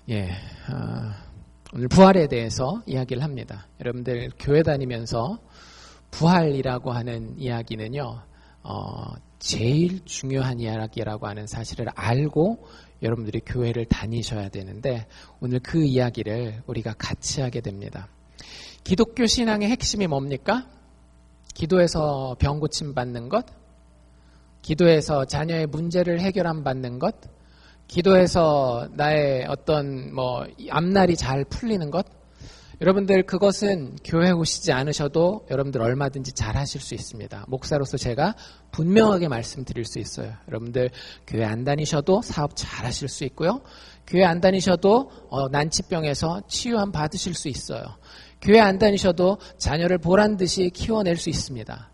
오늘 부활에 대해서 이야기를 합니다. 여러분들 교회 다니면서 부활이라고 하는 이야기는요, 제일 중요한 이야기라고 하는 사실을 알고 여러분들이 교회를 다니셔야 되는데 오늘 그 이야기를 우리가 같이 하게 됩니다. 기독교 신앙의 핵심이 뭡니까? 기도해서 병 고침 받는 것, 기도해서 자녀의 문제를 해결함 받는 것, 기도해서 나의 어떤 앞날이 잘 풀리는 것. 여러분들 그것은 교회 오시지 않으셔도 여러분들 얼마든지 잘 하실 수 있습니다. 목사로서 제가 분명하게 말씀드릴 수 있어요. 여러분들 교회 안 다니셔도 사업 잘 하실 수 있고요. 교회 안 다니셔도 난치병에서 치유함 받으실 수 있어요. 교회 안 다니셔도 자녀를 보란듯이 키워낼 수 있습니다.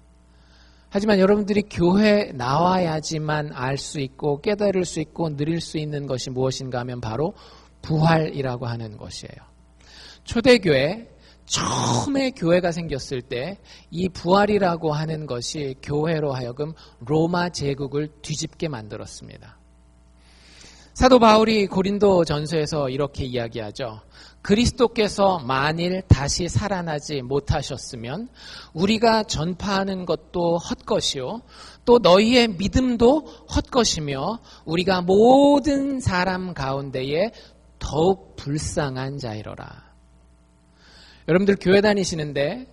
하지만 여러분들이 교회 나와야지만 알 수 있고 깨달을 수 있고 누릴 수 있는 것이 무엇인가 하면 바로 부활이라고 하는 것이에요. 초대교회, 처음에 교회가 생겼을 때 이 부활이라고 하는 것이 교회로 하여금 로마 제국을 뒤집게 만들었습니다. 사도 바울이 고린도 전서에서 이렇게 이야기하죠. 그리스도께서 만일 다시 살아나지 못하셨으면 우리가 전파하는 것도 헛것이요 또 너희의 믿음도 헛것이며 우리가 모든 사람 가운데에 더욱 불쌍한 자이로라. 여러분들 교회 다니시는데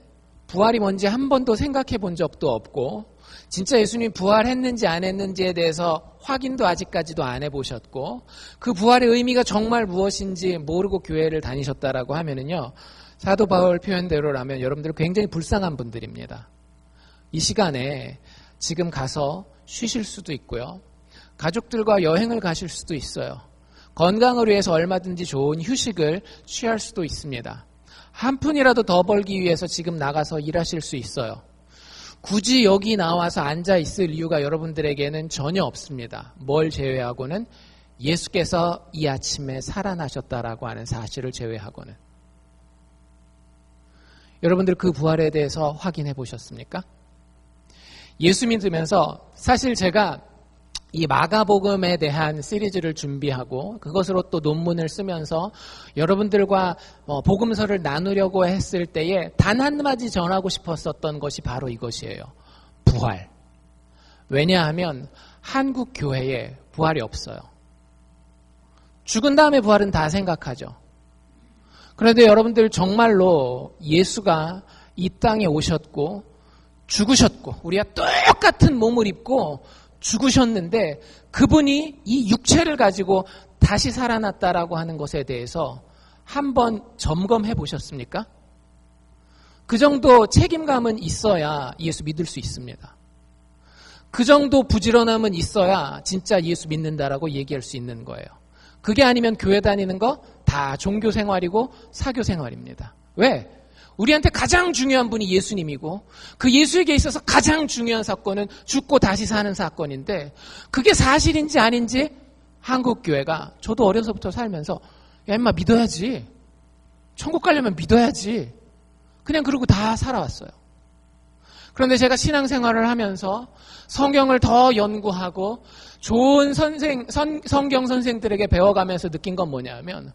부활이 뭔지 한 번도 생각해 본 적도 없고 진짜 예수님이 부활했는지 안 했는지에 대해서 확인도 아직까지도 안 해보셨고 그 부활의 의미가 정말 무엇인지 모르고 교회를 다니셨다라고 하면은요, 사도 바울 표현대로라면 여러분들 굉장히 불쌍한 분들입니다. 이 시간에 지금 가서 쉬실 수도 있고요, 가족들과 여행을 가실 수도 있어요. 건강을 위해서 얼마든지 좋은 휴식을 취할 수도 있습니다. 한 푼이라도 더 벌기 위해서 지금 나가서 일하실 수 있어요. 굳이 여기 나와서 앉아 있을 이유가 여러분들에게는 전혀 없습니다. 뭘 제외하고는 예수께서 이 아침에 살아나셨다라고 하는 사실을 제외하고는. 여러분들 그 부활에 대해서 확인해 보셨습니까? 예수 믿으면서 사실 제가 이 마가복음에 대한 시리즈를 준비하고 그것으로 또 논문을 쓰면서 여러분들과 복음서를 나누려고 했을 때에 단 한마디 전하고 싶었었던 것이 바로 이것이에요. 부활. 왜냐하면 한국 교회에 부활이 없어요. 죽은 다음에 부활은 다 생각하죠. 그런데 여러분들 정말로 예수가 이 땅에 오셨고 죽으셨고 우리가 똑같은 몸을 입고 죽으셨는데 그분이 이 육체를 가지고 다시 살아났다라고 하는 것에 대해서 한번 점검해 보셨습니까? 그 정도 책임감은 있어야 예수 믿을 수 있습니다. 그 정도 부지런함은 있어야 진짜 예수 믿는다라고 얘기할 수 있는 거예요. 그게 아니면 교회 다니는 거 다 종교 생활이고 사교 생활입니다. 왜? 우리한테 가장 중요한 분이 예수님이고 그 예수에게 있어서 가장 중요한 사건은 죽고 다시 사는 사건인데 그게 사실인지 아닌지 한국 교회가, 저도 어려서부터 살면서 야 임마 믿어야지, 천국 가려면 믿어야지, 그냥 그러고 다 살아왔어요. 그런데 제가 신앙생활을 하면서 성경을 더 연구하고 좋은 성경 선생들에게 배워가면서 느낀 건 뭐냐면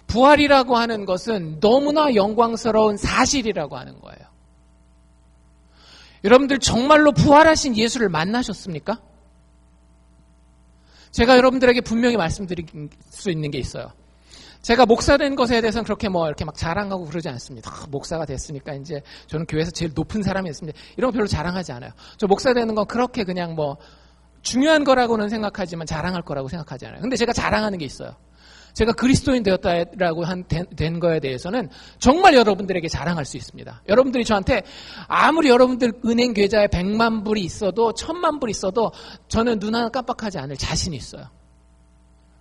부활이라고 하는 것은 너무나 영광스러운 사실이라고 하는 거예요. 여러분들 정말로 부활하신 예수를 만나셨습니까? 제가 여러분들에게 분명히 말씀드릴 수 있는 게 있어요. 제가 목사 된 것에 대해서는 그렇게 이렇게 막 자랑하고 그러지 않습니다. 목사가 됐으니까 이제 저는 교회에서 제일 높은 사람이 됐습니다. 이런 거 별로 자랑하지 않아요. 저 목사 되는 건 그렇게 그냥 중요한 거라고는 생각하지만 자랑할 거라고 생각하지 않아요. 근데 제가 자랑하는 게 있어요. 제가 그리스도인 되었다라고 된 거에 대해서는 정말 여러분들에게 자랑할 수 있습니다. 여러분들이 저한테 아무리 여러분들 은행 계좌에 100만 불이 있어도 1000만 불이 있어도 저는 눈 하나 깜빡하지 않을 자신이 있어요.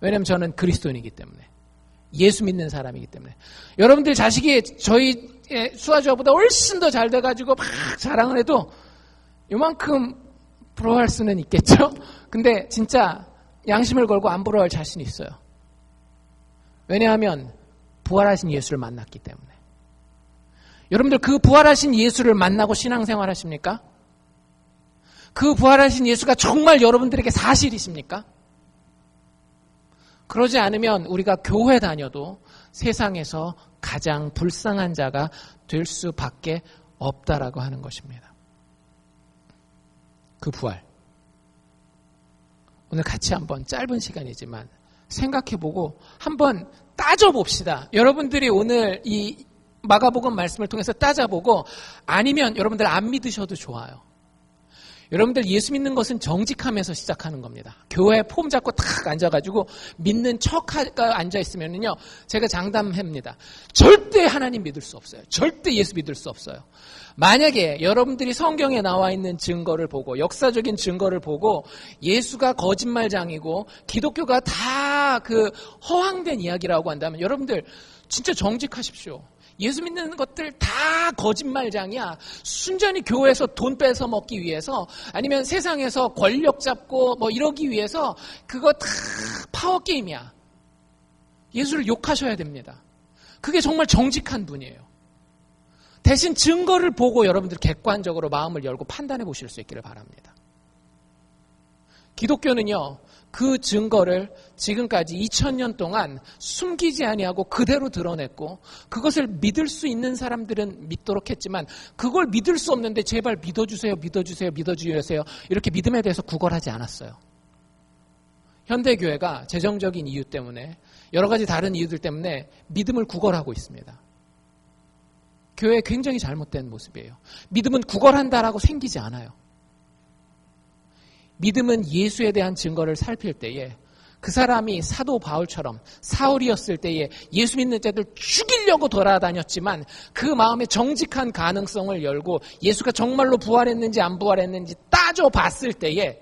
왜냐하면 저는 그리스도인이기 때문에, 예수 믿는 사람이기 때문에. 여러분들 자식이 저희 수아주아보다 훨씬 더 잘 돼가지고 막 자랑을 해도 이만큼 부러워할 수는 있겠죠. 근데 진짜 양심을 걸고 안 부러워할 자신이 있어요. 왜냐하면 부활하신 예수를 만났기 때문에. 여러분들 그 부활하신 예수를 만나고 신앙생활 하십니까? 그 부활하신 예수가 정말 여러분들에게 사실이십니까? 그러지 않으면 우리가 교회 다녀도 세상에서 가장 불쌍한 자가 될 수밖에 없다라고 하는 것입니다. 그 부활. 오늘 같이 한번 짧은 시간이지만 생각해보고 한번 따져봅시다. 여러분들이 오늘 이 마가복음 말씀을 통해서 따져보고 아니면 여러분들 안 믿으셔도 좋아요. 여러분들 예수 믿는 것은 정직함에서 시작하는 겁니다. 교회 폼 잡고 탁 앉아가지고 믿는 척하고 앉아있으면요, 제가 장담합니다. 절대 하나님 믿을 수 없어요. 절대 예수 믿을 수 없어요. 만약에 여러분들이 성경에 나와 있는 증거를 보고 역사적인 증거를 보고 예수가 거짓말장이고 기독교가 다 그 허황된 이야기라고 한다면 여러분들 진짜 정직하십시오. 예수 믿는 것들 다 거짓말장이야. 순전히 교회에서 돈 뺏어 먹기 위해서 아니면 세상에서 권력 잡고 뭐 이러기 위해서 그거 다 파워게임이야. 예수를 욕하셔야 됩니다. 그게 정말 정직한 분이에요. 대신 증거를 보고 여러분들 객관적으로 마음을 열고 판단해 보실 수 있기를 바랍니다. 기독교는요, 그 증거를 지금까지 2000년 동안 숨기지 아니하고 그대로 드러냈고 그것을 믿을 수 있는 사람들은 믿도록 했지만 그걸 믿을 수 없는데 제발 믿어주세요, 믿어주세요, 믿어주세요 이렇게 믿음에 대해서 구걸하지 않았어요. 현대교회가 재정적인 이유 때문에 여러 가지 다른 이유들 때문에 믿음을 구걸하고 있습니다. 교회의 굉장히 잘못된 모습이에요. 믿음은 구걸한다라고 생기지 않아요. 믿음은 예수에 대한 증거를 살필 때에 그 사람이 사도 바울처럼 사울이었을 때에 예수 믿는 자들 죽이려고 돌아다녔지만 그 마음의 정직한 가능성을 열고 예수가 정말로 부활했는지 안 부활했는지 따져봤을 때에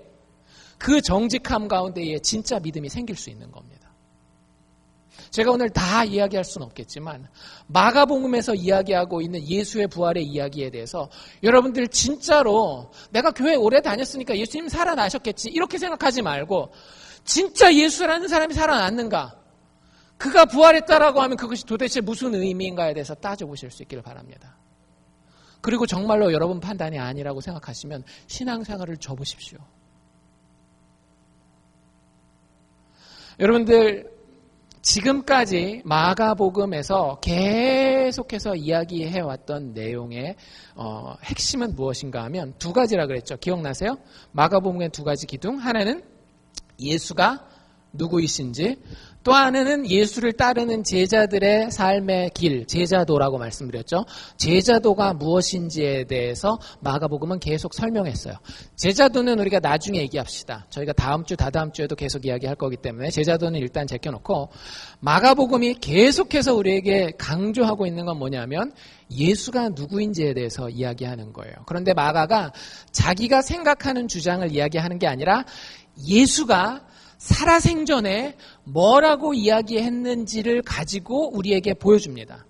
그 정직함 가운데에 진짜 믿음이 생길 수 있는 겁니다. 제가 오늘 다 이야기할 수는 없겠지만 마가복음에서 이야기하고 있는 예수의 부활의 이야기에 대해서 여러분들 진짜로 내가 교회 오래 다녔으니까 예수님 살아나셨겠지 이렇게 생각하지 말고 진짜 예수라는 사람이 살아났는가? 그가 부활했다라고 하면 그것이 도대체 무슨 의미인가에 대해서 따져보실 수 있기를 바랍니다. 그리고 정말로 여러분 판단이 아니라고 생각하시면 신앙생활을 접으십시오. 여러분들 지금까지 마가복음에서 계속해서 이야기해왔던 내용의 핵심은 무엇인가 하면 두 가지라 그랬죠. 기억나세요? 마가복음의 두 가지 기둥. 하나는 예수가 누구이신지, 또 하나는 예수를 따르는 제자들의 삶의 길, 제자도라고 말씀드렸죠. 제자도가 무엇인지에 대해서 마가복음은 계속 설명했어요. 제자도는 우리가 나중에 얘기합시다. 저희가 다음 주, 다다음 주에도 계속 이야기할 거기 때문에 제자도는 일단 제껴놓고 마가복음이 계속해서 우리에게 강조하고 있는 건 뭐냐면 예수가 누구인지에 대해서 이야기하는 거예요. 그런데 마가가 자기가 생각하는 주장을 이야기하는 게 아니라 예수가 살아생전에 뭐라고 이야기했는지를 가지고 우리에게 보여줍니다.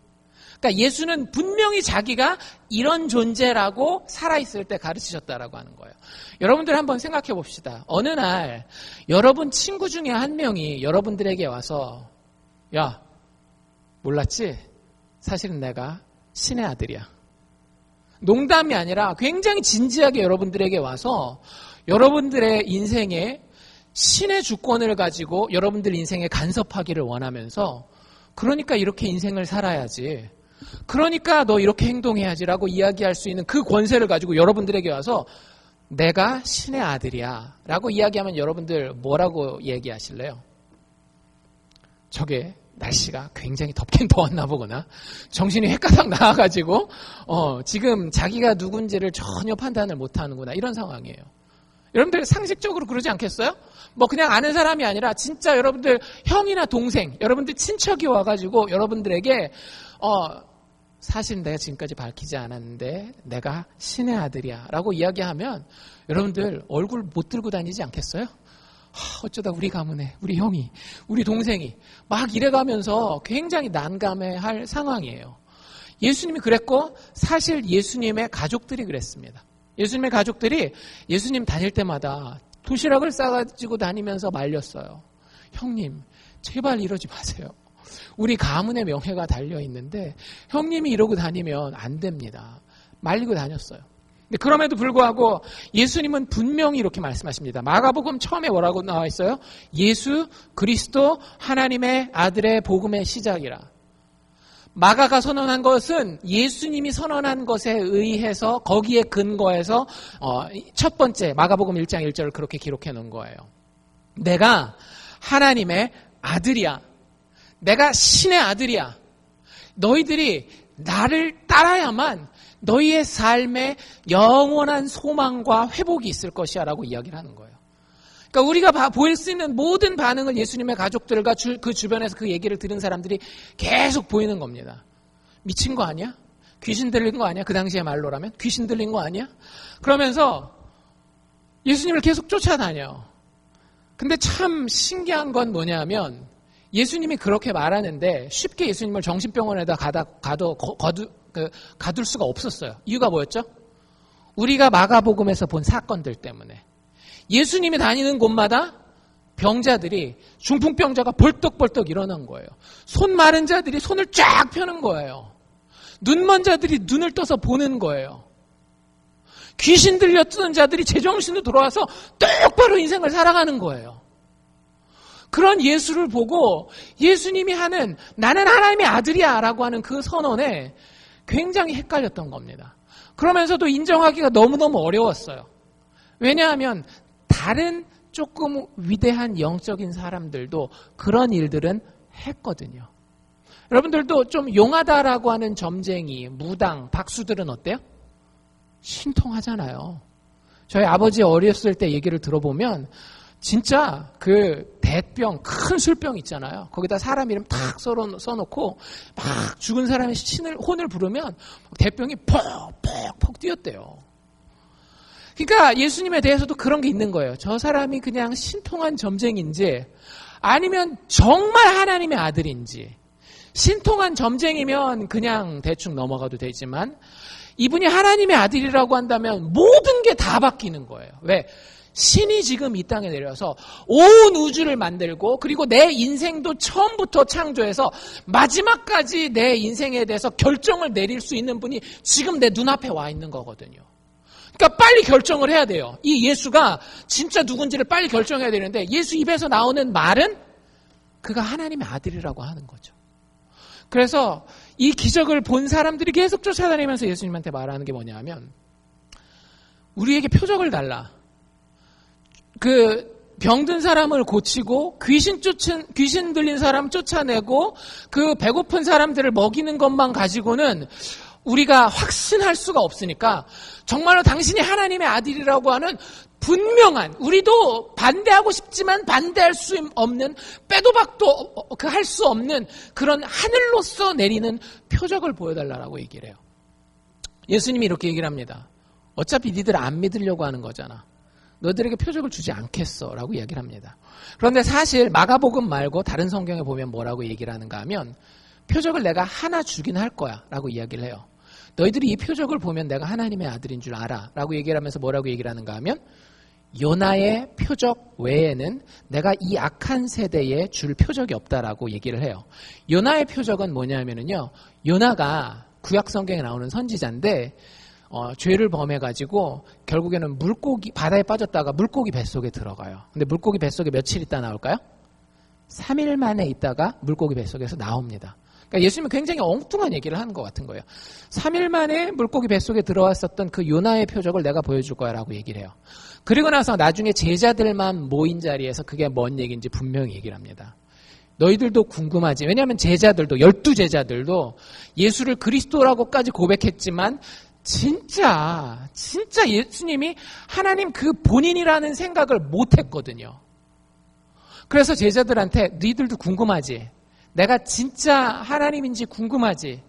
그러니까 예수는 분명히 자기가 이런 존재라고 살아있을 때 가르치셨다라고 하는 거예요. 여러분들 한번 생각해 봅시다. 어느 날 여러분 친구 중에 한 명이 여러분들에게 와서 야, 몰랐지? 사실은 내가 신의 아들이야. 농담이 아니라 굉장히 진지하게 여러분들에게 와서 여러분들의 인생에 신의 주권을 가지고 여러분들 인생에 간섭하기를 원하면서 그러니까 이렇게 인생을 살아야지. 그러니까 너 이렇게 행동해야지라고 이야기할 수 있는 그 권세를 가지고 여러분들에게 와서 내가 신의 아들이야 라고 이야기하면 여러분들 뭐라고 얘기하실래요? 저게 날씨가 굉장히 덥긴 더웠나 보거나 정신이 헷가닥 나와가지고 지금 자기가 누군지를 전혀 판단을 못하는구나 이런 상황이에요. 여러분들 상식적으로 그러지 않겠어요? 뭐 그냥 아는 사람이 아니라 진짜 여러분들 형이나 동생, 여러분들 친척이 와가지고 여러분들에게 사실 내가 지금까지 밝히지 않았는데 내가 신의 아들이야 라고 이야기하면 여러분들 얼굴 못 들고 다니지 않겠어요? 어쩌다 우리 가문에 우리 형이 우리 동생이 막 이래가면서 굉장히 난감해할 상황이에요. 예수님이 그랬고 사실 예수님의 가족들이 그랬습니다. 예수님의 가족들이 예수님 다닐 때마다 도시락을 싸가지고 다니면서 말렸어요. 형님 제발 이러지 마세요. 우리 가문의 명예가 달려있는데 형님이 이러고 다니면 안 됩니다. 말리고 다녔어요. 근데 그럼에도 불구하고 예수님은 분명히 이렇게 말씀하십니다. 마가복음 처음에 뭐라고 나와 있어요? 예수 그리스도 하나님의 아들의 복음의 시작이라. 마가가 선언한 것은 예수님이 선언한 것에 의해서 거기에 근거해서 첫 번째 마가복음 1장 1절을 그렇게 기록해 놓은 거예요. 내가 하나님의 아들이야. 내가 신의 아들이야. 너희들이 나를 따라야만 너희의 삶에 영원한 소망과 회복이 있을 것이야 라고 이야기를 하는 거예요. 그러니까 우리가 보일 수 있는 모든 반응을 예수님의 가족들과 그 주변에서 그 얘기를 들은 사람들이 계속 보이는 겁니다. 미친 거 아니야? 귀신 들린 거 아니야? 그 당시의 말로라면 귀신 들린 거 아니야? 그러면서 예수님을 계속 쫓아다녀. 근데 참 신기한 건 뭐냐면 예수님이 그렇게 말하는데 쉽게 예수님을 정신병원에다 가둘 수가 없었어요. 이유가 뭐였죠? 우리가 마가복음에서 본 사건들 때문에. 예수님이 다니는 곳마다 병자들이, 중풍병자가 벌떡벌떡 일어난 거예요. 손 마른 자들이 손을 쫙 펴는 거예요. 눈 먼 자들이 눈을 떠서 보는 거예요. 귀신 들렸던 자들이 제정신으로 돌아와서 똑바로 인생을 살아가는 거예요. 그런 예수를 보고 예수님이 하는 나는 하나님의 아들이야 라고 하는 그 선언에 굉장히 헷갈렸던 겁니다. 그러면서도 인정하기가 너무너무 어려웠어요. 왜냐하면 다른 조금 위대한 영적인 사람들도 그런 일들은 했거든요. 여러분들도 좀 용하다라고 하는 점쟁이, 무당, 박수들은 어때요? 신통하잖아요. 저희 아버지 어렸을 때 얘기를 들어보면 진짜 그 대병, 큰 술병 있잖아요. 거기다 사람 이름 탁 써놓고 막 죽은 사람의 혼을 부르면 대병이 퍽퍽퍽 뛰었대요. 그러니까 예수님에 대해서도 그런 게 있는 거예요. 저 사람이 그냥 신통한 점쟁인지 아니면 정말 하나님의 아들인지. 신통한 점쟁이면 그냥 대충 넘어가도 되지만 이분이 하나님의 아들이라고 한다면 모든 게 다 바뀌는 거예요. 왜? 신이 지금 이 땅에 내려서 온 우주를 만들고 그리고 내 인생도 처음부터 창조해서 마지막까지 내 인생에 대해서 결정을 내릴 수 있는 분이 지금 내 눈앞에 와 있는 거거든요. 그러니까 빨리 결정을 해야 돼요. 이 예수가 진짜 누군지를 빨리 결정해야 되는데 예수 입에서 나오는 말은 그가 하나님의 아들이라고 하는 거죠. 그래서 이 기적을 본 사람들이 계속 쫓아다니면서 예수님한테 말하는 게 뭐냐 하면 우리에게 표적을 달라. 그 병든 사람을 고치고 귀신 들린 사람 쫓아내고 그 배고픈 사람들을 먹이는 것만 가지고는 우리가 확신할 수가 없으니까 정말로 당신이 하나님의 아들이라고 하는 분명한, 우리도 반대하고 싶지만 반대할 수 없는, 빼도 박도 할 수 없는 그런 하늘로서 내리는 표적을 보여달라고 얘기를 해요. 예수님이 이렇게 얘기를 합니다. 어차피 니들 안 믿으려고 하는 거잖아. 너들에게 표적을 주지 않겠어 라고 이야기를 합니다. 그런데 사실 마가복음 말고 다른 성경에 보면 뭐라고 얘기를 하는가 하면 표적을 내가 하나 주긴 할 거야 라고 이야기를 해요. 너희들이 이 표적을 보면 내가 하나님의 아들인 줄 알아 라고 얘기를 하면서 뭐라고 얘기를 하는가 하면 요나의 표적 외에는 내가 이 악한 세대에 줄 표적이 없다라고 얘기를 해요. 요나의 표적은 뭐냐면요, 요나가 구약 성경에 나오는 선지자인데 죄를 범해가지고 결국에는 물고기 바다에 빠졌다가 물고기 뱃속에 들어가요. 근데 물고기 뱃속에 며칠 있다 나올까요? 3일 만에 있다가 물고기 뱃속에서 나옵니다. 그러니까 예수님은 굉장히 엉뚱한 얘기를 하는 것 같은 거예요. 3일 만에 물고기 뱃속에 들어왔었던 그 요나의 표적을 내가 보여줄 거야 라고 얘기를 해요. 그리고 나서 나중에 제자들만 모인 자리에서 그게 뭔 얘기인지 분명히 얘기를 합니다. 너희들도 궁금하지. 왜냐하면 제자들도 12제자들도 예수를 그리스도라고까지 고백했지만 진짜 예수님이 하나님 그 본인이라는 생각을 못했거든요. 그래서 제자들한테 너희들도 궁금하지. 내가 진짜 하나님인지 궁금하지.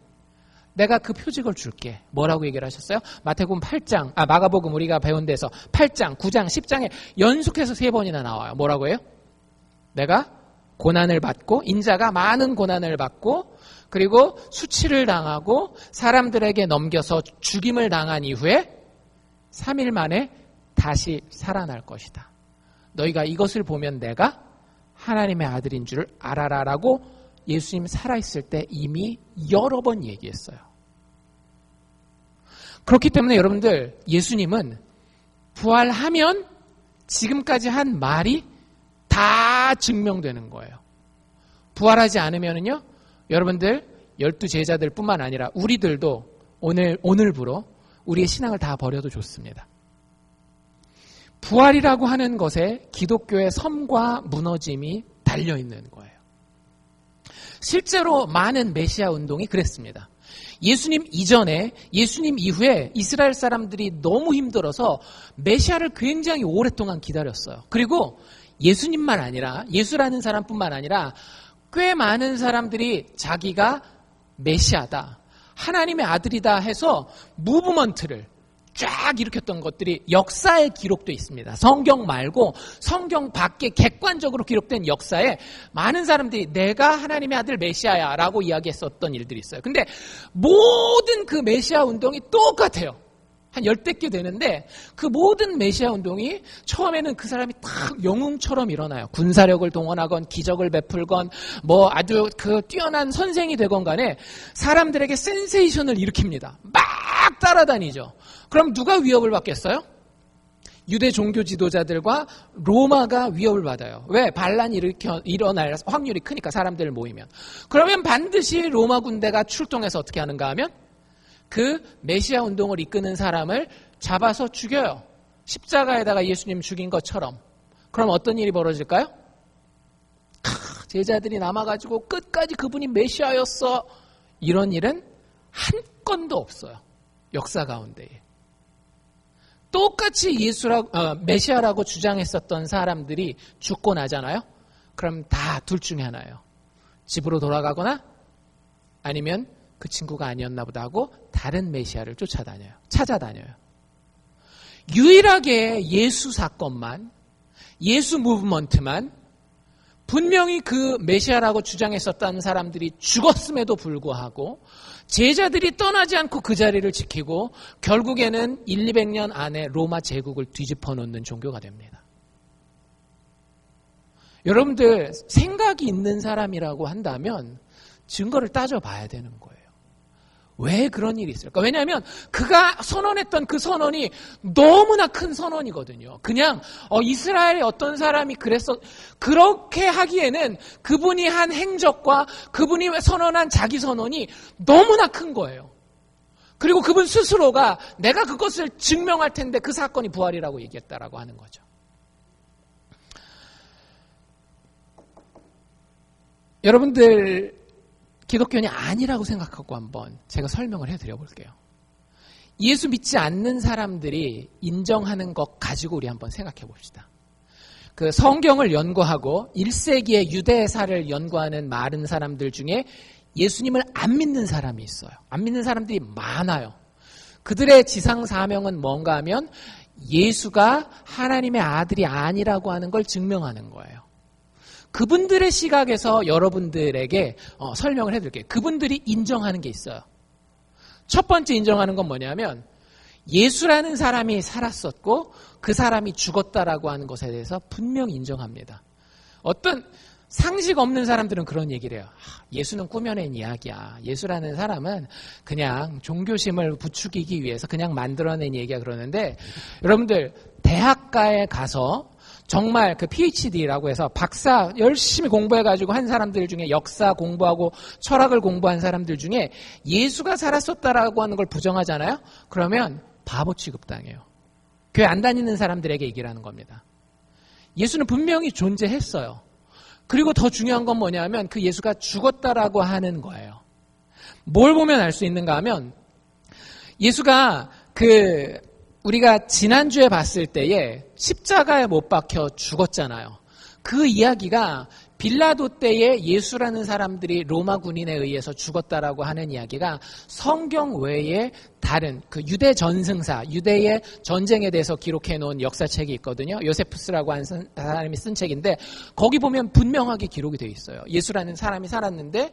내가 그 표적을 줄게. 뭐라고 얘기를 하셨어요? 마가복음 우리가 배운 데서 8장, 9장, 10장에 연속해서 3번이나 나와요. 뭐라고 해요? 내가 고난을 받고 인자가 많은 고난을 받고 그리고 수치를 당하고 사람들에게 넘겨서 죽임을 당한 이후에 3일 만에 다시 살아날 것이다. 너희가 이것을 보면 내가 하나님의 아들인 줄 알아라라고 예수님 살아있을 때 이미 여러 번 얘기했어요. 그렇기 때문에 여러분들, 예수님은 부활하면 지금까지 한 말이 다 증명되는 거예요. 부활하지 않으면은요, 여러분들 12제자들 뿐만 아니라 우리들도 오늘부로 우리의 신앙을 다 버려도 좋습니다. 부활이라고 하는 것에 기독교의 섬과 무너짐이 달려있는 거예요. 실제로 많은 메시아 운동이 그랬습니다. 예수님 이전에, 예수님 이후에 이스라엘 사람들이 너무 힘들어서 메시아를 굉장히 오랫동안 기다렸어요. 그리고 예수님만 아니라, 예수라는 사람뿐만 아니라 꽤 많은 사람들이 자기가 메시아다, 하나님의 아들이다 해서 무브먼트를 쫙 일으켰던 것들이 역사에 기록되어 있습니다. 성경 말고 성경 밖에 객관적으로 기록된 역사에 많은 사람들이 내가 하나님의 아들 메시아야 라고 이야기했었던 일들이 있어요. 근데 모든 그 메시아 운동이 똑같아요. 한 10대 개 되는데 그 모든 메시아 운동이 처음에는 그 사람이 딱 영웅처럼 일어나요. 군사력을 동원하건 기적을 베풀건 뭐 아주 그 뛰어난 선생이 되건 간에 사람들에게 센세이션을 일으킵니다. 막 따라다니죠. 그럼 누가 위협을 받겠어요? 유대 종교 지도자들과 로마가 위협을 받아요. 왜? 반란이 일어날 확률이 크니까, 사람들 모이면. 그러면 반드시 로마 군대가 출동해서 어떻게 하는가 하면 그 메시아 운동을 이끄는 사람을 잡아서 죽여요. 십자가에다가 예수님 죽인 것처럼. 그럼 어떤 일이 벌어질까요? 제자들이 남아가지고 끝까지 그분이 메시아였어. 이런 일은 한 건도 없어요. 역사 가운데에. 똑같이 메시아라고 주장했었던 사람들이 죽고 나잖아요. 그럼 다 둘 중에 하나예요. 집으로 돌아가거나 아니면 그 친구가 아니었나 보다 하고 다른 메시아를 찾아다녀요. 유일하게 예수 사건만, 예수 무브먼트만 분명히 그 메시아라고 주장했었던 사람들이 죽었음에도 불구하고 제자들이 떠나지 않고 그 자리를 지키고 결국에는 200년 안에 로마 제국을 뒤집어 놓는 종교가 됩니다. 여러분들, 생각이 있는 사람이라고 한다면 증거를 따져봐야 되는 거예요. 왜 그런 일이 있을까? 왜냐하면 그가 선언했던 그 선언이 너무나 큰 선언이거든요. 그냥 이스라엘의 어떤 사람이 그렇게 하기에는 그분이 한 행적과 그분이 선언한 자기 선언이 너무나 큰 거예요. 그리고 그분 스스로가 내가 그것을 증명할 텐데 그 사건이 부활이라고 얘기했다라고 하는 거죠. 여러분들, 기독교는 아니라고 생각하고 한번 제가 설명을 해드려 볼게요. 예수 믿지 않는 사람들이 인정하는 것 가지고 우리 한번 생각해 봅시다. 그 성경을 연구하고 1세기의 유대사를 연구하는 많은 사람들 중에 예수님을 안 믿는 사람이 있어요. 안 믿는 사람들이 많아요. 그들의 지상 사명은 뭔가 하면 예수가 하나님의 아들이 아니라고 하는 걸 증명하는 거예요. 그분들의 시각에서 여러분들에게 설명을 해드릴게요. 그분들이 인정하는 게 있어요. 첫 번째 인정하는 건 뭐냐면 예수라는 사람이 살았었고 그 사람이 죽었다라고 하는 것에 대해서 분명히 인정합니다. 어떤 상식 없는 사람들은 그런 얘기를 해요. 예수는 꾸며낸 이야기야. 예수라는 사람은 그냥 종교심을 부추기기 위해서 그냥 만들어낸 얘기야 그러는데, 여러분들 대학가에 가서 정말 그 PhD라고 해서 박사 열심히 공부해가지고 한 사람들 중에, 역사 공부하고 철학을 공부한 사람들 중에 예수가 살았었다라고 하는 걸 부정하잖아요. 그러면 바보 취급당해요. 교회 안 다니는 사람들에게 얘기를 하는 겁니다. 예수는 분명히 존재했어요. 그리고 더 중요한 건 뭐냐면 그 예수가 죽었다라고 하는 거예요. 뭘 보면 알 수 있는가 하면 예수가 우리가 지난주에 봤을 때에 십자가에 못 박혀 죽었잖아요. 그 이야기가 빌라도 때에 예수라는 사람들이 로마 군인에 의해서 죽었다라고 하는 이야기가 성경 외에 다른 그 유대 전승사, 유대의 전쟁에 대해서 기록해 놓은 역사책이 있거든요. 요세푸스라고 하는 사람이 쓴 책인데 거기 보면 분명하게 기록이 되어 있어요. 예수라는 사람이 살았는데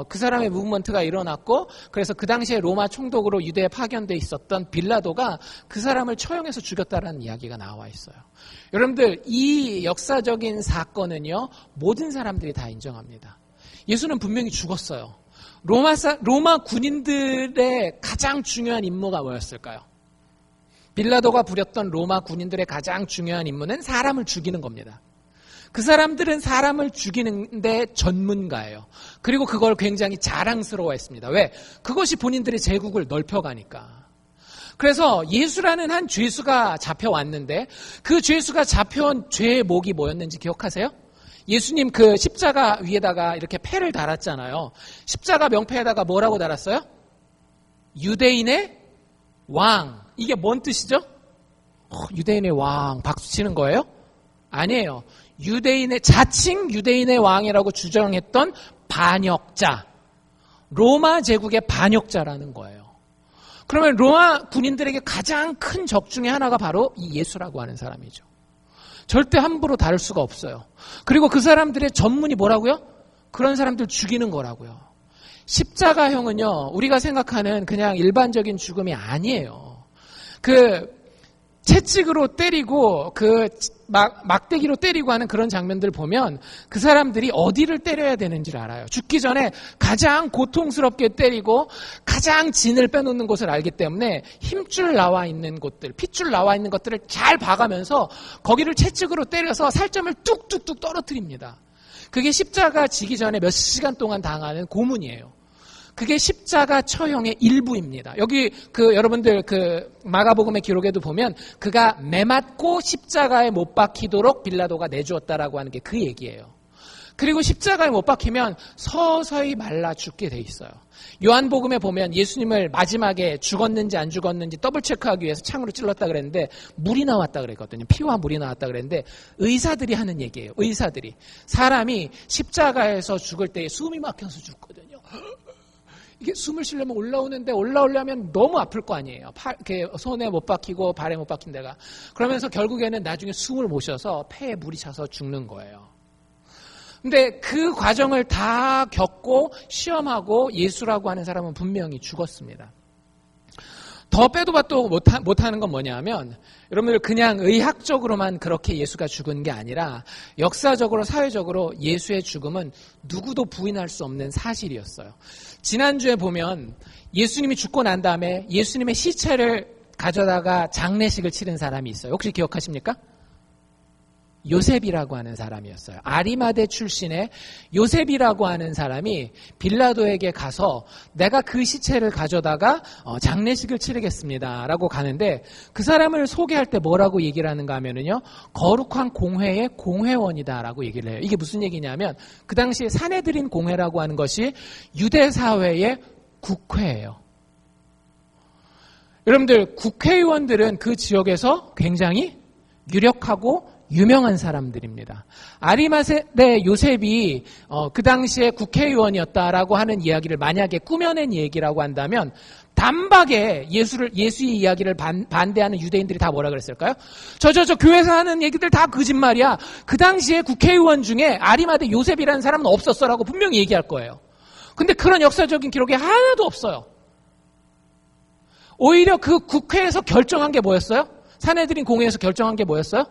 그 사람의 무브먼트가 일어났고, 그래서 그 당시에 로마 총독으로 유대에 파견돼 있었던 빌라도가 그 사람을 처형해서 죽였다라는 이야기가 나와 있어요. 여러분들, 이 역사적인 사건은요 모든 사람들이 다 인정합니다. 예수는 분명히 죽었어요. 로마 군인들의 가장 중요한 임무가 뭐였을까요? 빌라도가 부렸던 로마 군인들의 가장 중요한 임무는 사람을 죽이는 겁니다. 그 사람들은 사람을 죽이는데 전문가예요. 그리고 그걸 굉장히 자랑스러워했습니다. 왜? 그것이 본인들의 제국을 넓혀가니까. 그래서 예수라는 한 죄수가 잡혀왔는데 그 죄수가 잡혀온 죄의 목이 뭐였는지 기억하세요? 예수님 그 십자가 위에다가 이렇게 패를 달았잖아요. 십자가 명패에다가 뭐라고 달았어요? 유대인의 왕. 이게 뭔 뜻이죠? 유대인의 왕 박수 치는 거예요? 아니에요. 자칭 유대인의 왕이라고 주장했던 반역자, 로마 제국의 반역자라는 거예요. 그러면 로마 군인들에게 가장 큰 적 중에 하나가 바로 이 예수라고 하는 사람이죠. 절대 함부로 다룰 수가 없어요. 그리고 그 사람들의 전문이 뭐라고요? 그런 사람들 죽이는 거라고요. 십자가형은요, 우리가 생각하는 그냥 일반적인 죽음이 아니에요. 채찍으로 때리고 막대기로 때리고 하는 그런 장면들 보면 그 사람들이 어디를 때려야 되는지를 알아요. 죽기 전에 가장 고통스럽게 때리고 가장 진을 빼놓는 곳을 알기 때문에 힘줄 나와 있는 곳들, 핏줄 나와 있는 것들을 잘 봐가면서 거기를 채찍으로 때려서 살점을 뚝뚝뚝 떨어뜨립니다. 그게 십자가 지기 전에 몇 시간 동안 당하는 고문이에요. 그게 십자가 처형의 일부입니다. 여기 여러분들 마가복음의 기록에도 보면 그가 매맞고 십자가에 못 박히도록 빌라도가 내주었다라고 하는 게 그 얘기예요. 그리고 십자가에 못 박히면 서서히 말라 죽게 돼 있어요. 요한복음에 보면 예수님을 마지막에 죽었는지 안 죽었는지 더블 체크하기 위해서 창으로 찔렀다 그랬는데 물이 나왔다 그랬거든요. 피와 물이 나왔다 그랬는데 의사들이 하는 얘기예요. 의사들이. 사람이 십자가에서 죽을 때 숨이 막혀서 죽거든요. 이게 숨을 쉬려면 올라오려면 너무 아플 거 아니에요. 손에 못 박히고 발에 못 박힌 데가. 그러면서 결국에는 나중에 숨을 못 쉬어서 폐에 물이 차서 죽는 거예요. 근데 그 과정을 다 겪고 시험하고 예수라고 하는 사람은 분명히 죽었습니다. 더 빼도 봐도 못하는 건 뭐냐면 여러분들 그냥 의학적으로만 그렇게 예수가 죽은 게 아니라 역사적으로 사회적으로 예수의 죽음은 누구도 부인할 수 없는 사실이었어요. 지난주에 보면 예수님이 죽고 난 다음에 예수님의 시체를 가져다가 장례식을 치른 사람이 있어요. 혹시 기억하십니까? 요셉이라고 하는 사람이었어요. 아리마대 출신의 요셉이라고 하는 사람이 빌라도에게 가서 내가 그 시체를 가져다가 장례식을 치르겠습니다 라고 가는데 그 사람을 소개할 때 뭐라고 얘기를 하는가 하면은요, 거룩한 공회의 공회원이다 라고 얘기를 해요. 이게 무슨 얘기냐면 그 당시에 사내들인 공회라고 하는 것이 유대사회의 국회예요. 여러분들 국회의원들은 그 지역에서 굉장히 유력하고 유명한 사람들입니다. 아리마대 요셉이 그 당시에 국회의원이었다라고 하는 이야기를 만약에 꾸며낸 얘기라고 한다면 단박에 예수의 이야기를 반대하는 유대인들이 다 뭐라 그랬을까요? 저 교회에서 하는 얘기들 다 거짓말이야. 그 당시에 국회의원 중에 아리마대 요셉이라는 사람은 없었어라고 분명히 얘기할 거예요. 근데 그런 역사적인 기록이 하나도 없어요. 오히려 그 국회에서 결정한 게 뭐였어요? 사내들인 공회에서 결정한 게 뭐였어요?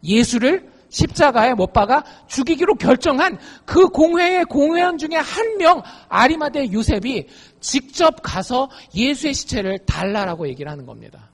예수를 십자가에 못 박아 죽이기로 결정한 그 공회의 공회원 중에 한 명 아리마대 요셉이 직접 가서 예수의 시체를 달라라고 얘기를 하는 겁니다.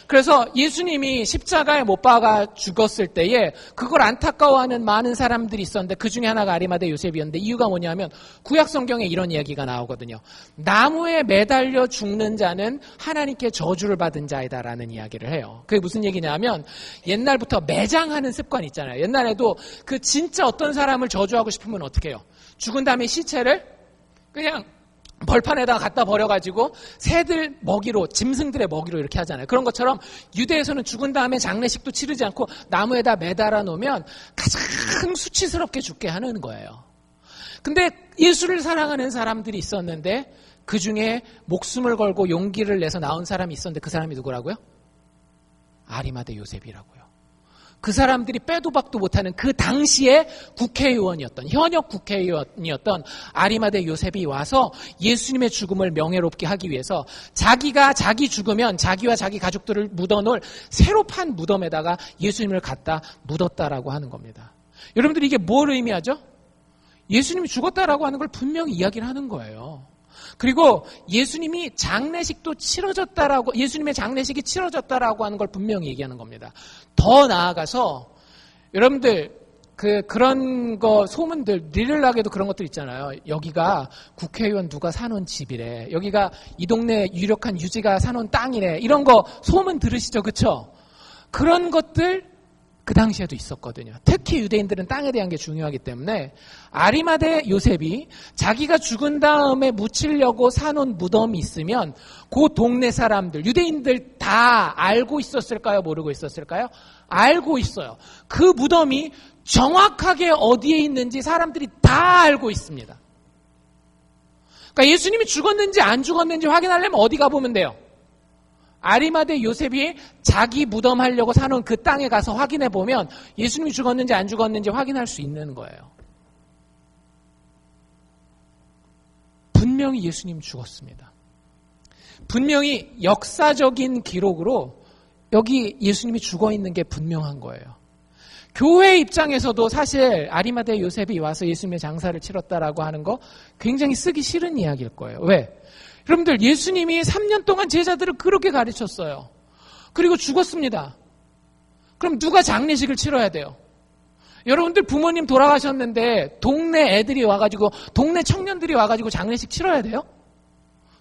그래서 예수님이 십자가에 못 박아 죽었을 때에 그걸 안타까워하는 많은 사람들이 있었는데 그 중에 하나가 아리마대 요셉이었는데 이유가 뭐냐면 구약 성경에 이런 이야기가 나오거든요. 나무에 매달려 죽는 자는 하나님께 저주를 받은 자이다라는 이야기를 해요. 그게 무슨 얘기냐면 옛날부터 매장하는 습관이 있잖아요. 옛날에도 그 진짜 어떤 사람을 저주하고 싶으면 어떻게 해요? 죽은 다음에 시체를 그냥 벌판에다가 갖다 버려가지고 새들 먹이로, 짐승들의 먹이로 이렇게 하잖아요. 그런 것처럼 유대에서는 죽은 다음에 장례식도 치르지 않고 나무에다 매달아 놓으면 가장 수치스럽게 죽게 하는 거예요. 근데 예수를 사랑하는 사람들이 있었는데 그 중에 목숨을 걸고 용기를 내서 나온 사람이 있었는데 그 사람이 누구라고요? 아리마대 요셉이라고요. 그 사람들이 빼도 박도 못하는 그 당시에 국회의원이었던, 현역 국회의원이었던 아리마대 요셉이 와서 예수님의 죽음을 명예롭게 하기 위해서 자기가 자기 죽으면 자기와 자기 가족들을 묻어놓을 새로 판 무덤에다가 예수님을 갖다 묻었다라고 하는 겁니다. 여러분들이 이게 뭘 의미하죠? 예수님이 죽었다라고 하는 걸 분명히 이야기를 하는 거예요. 그리고 예수님이 장례식도 치러졌다라고, 예수님의 장례식이 치러졌다라고 하는 걸 분명히 얘기하는 겁니다. 더 나아가서 여러분들 그런 거 소문들 리를락에도 그런 것들 있잖아요. 여기가 국회의원 누가 사놓은 집이래. 여기가 이 동네 유력한 유지가 사놓은 땅이래. 이런 거 소문 들으시죠, 그렇죠? 그런 것들 그 당시에도 있었거든요. 특히 유대인들은 땅에 대한 게 중요하기 때문에 아리마대 요셉이 자기가 죽은 다음에 묻히려고 사놓은 무덤이 있으면 그 동네 사람들, 유대인들 다 알고 있었을까요? 모르고 있었을까요? 알고 있어요. 그 무덤이 정확하게 어디에 있는지 사람들이 다 알고 있습니다. 그러니까 예수님이 죽었는지 안 죽었는지 확인하려면 어디 가보면 돼요? 아리마대 요셉이 자기 무덤 하려고 사놓은 그 땅에 가서 확인해 보면 예수님이 죽었는지 안 죽었는지 확인할 수 있는 거예요. 분명히 예수님 죽었습니다. 분명히 역사적인 기록으로 여기 예수님이 죽어 있는 게 분명한 거예요. 교회 입장에서도 사실 아리마대 요셉이 와서 예수님의 장사를 치렀다라고 하는 거 굉장히 쓰기 싫은 이야기일 거예요. 왜? 여러분들 예수님이 3년 동안 제자들을 그렇게 가르쳤어요. 그리고 죽었습니다. 그럼 누가 장례식을 치러야 돼요? 여러분들 부모님 돌아가셨는데 동네 애들이 와가지고 동네 청년들이 와가지고 장례식 치러야 돼요?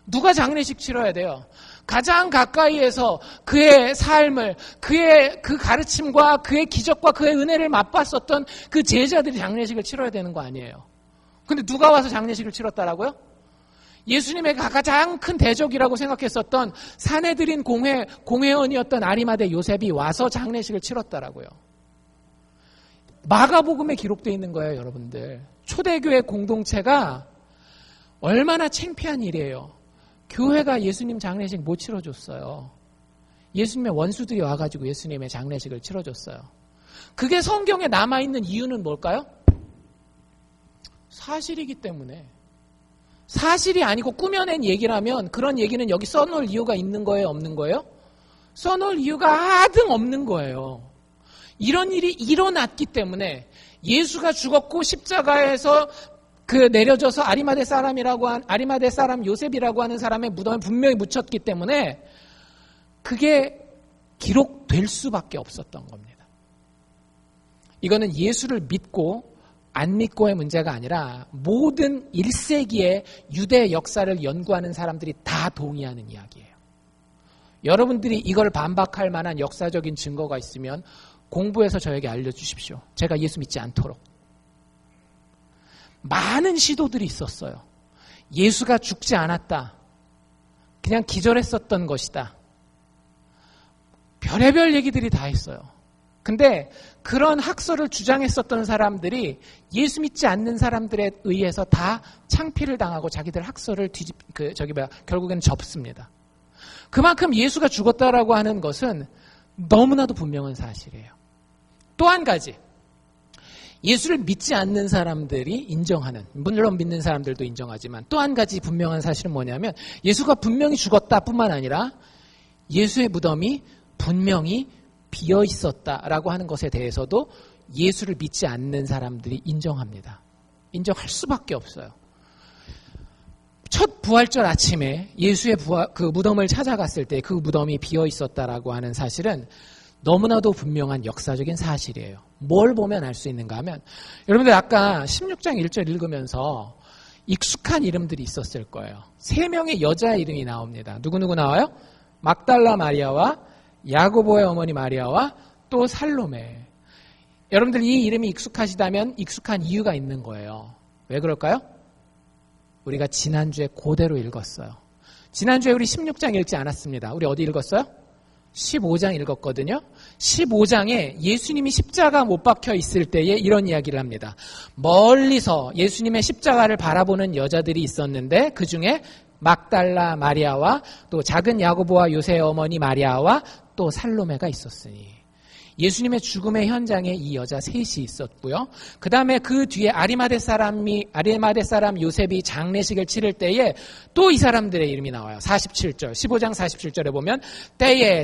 누가 장례식 치러야 돼요? 가장 가까이에서 그의 삶을, 그의 그 가르침과 그의 기적과 그의 은혜를 맛봤었던 그 제자들이 장례식을 치러야 되는 거 아니에요? 근데 누가 와서 장례식을 치렀다라고요? 예수님의 가장 큰 대적이라고 생각했었던 사내들인 공회원이었던 아리마대 요셉이 와서 장례식을 치렀다라고요. 마가복음에 기록되어 있는 거예요, 여러분들. 초대교회 공동체가 얼마나 창피한 일이에요. 교회가 예수님 장례식 못 치러줬어요. 예수님의 원수들이 와가지고 예수님의 장례식을 치러줬어요. 그게 성경에 남아있는 이유는 뭘까요? 사실이기 때문에. 사실이 아니고 꾸며낸 얘기라면 그런 얘기는 여기 써놓을 이유가 있는 거예요? 없는 거예요? 써놓을 이유가 하등 없는 거예요. 이런 일이 일어났기 때문에 예수가 죽었고 십자가에서 내려져서 아리마대 사람 요셉이라고 하는 사람의 무덤에 분명히 묻혔기 때문에 그게 기록될 수밖에 없었던 겁니다. 이거는 예수를 믿고 안 믿고의 문제가 아니라 모든 1세기의 유대 역사를 연구하는 사람들이 다 동의하는 이야기예요. 여러분들이 이걸 반박할 만한 역사적인 증거가 있으면 공부해서 저에게 알려주십시오. 제가 예수 믿지 않도록. 많은 시도들이 있었어요. 예수가 죽지 않았다. 그냥 기절했었던 것이다. 별의별 얘기들이 다 있어요. 근데 그런 학설을 주장했었던 사람들이 예수 믿지 않는 사람들에 의해서 다 창피를 당하고 자기들 학설을 결국에는 접습니다. 그만큼 예수가 죽었다라고 하는 것은 너무나도 분명한 사실이에요. 또 한 가지. 예수를 믿지 않는 사람들이 인정하는, 물론 믿는 사람들도 인정하지만 또 한 가지 분명한 사실은 뭐냐면 예수가 분명히 죽었다 뿐만 아니라 예수의 무덤이 분명히 비어 있었다라고 하는 것에 대해서도 예수를 믿지 않는 사람들이 인정합니다. 인정할 수밖에 없어요. 첫 부활절 아침에 예수의 그 무덤을 찾아갔을 때 그 무덤이 비어 있었다라고 하는 사실은 너무나도 분명한 역사적인 사실이에요. 뭘 보면 알 수 있는가 하면 여러분들 아까 16장 1절 읽으면서 익숙한 이름들이 있었을 거예요. 3명의 여자 이름이 나옵니다. 누구누구 나와요? 막달라 마리아와 야고보의 어머니 마리아와 또 살로메. 여러분들 이 이름이 익숙하시다면 익숙한 이유가 있는 거예요. 왜 그럴까요? 우리가 지난주에 그대로 읽었어요. 지난주에 우리 16장 읽지 않았습니다. 우리 어디 읽었어요? 15장 읽었거든요. 15장에 예수님이 십자가 못 박혀 있을 때에 이런 이야기를 합니다. 멀리서 예수님의 십자가를 바라보는 여자들이 있었는데 그 중에 막달라 마리아와 또 작은 야고보와 요새의 어머니 마리아와 또 살로메가 있었으니 예수님의 죽음의 현장에 이 여자 셋이 있었고요. 그 다음에 그 뒤에 아리마대 사람 요셉이 장례식을 치를 때에 또 이 사람들의 이름이 나와요. 47절, 15장 47절에 보면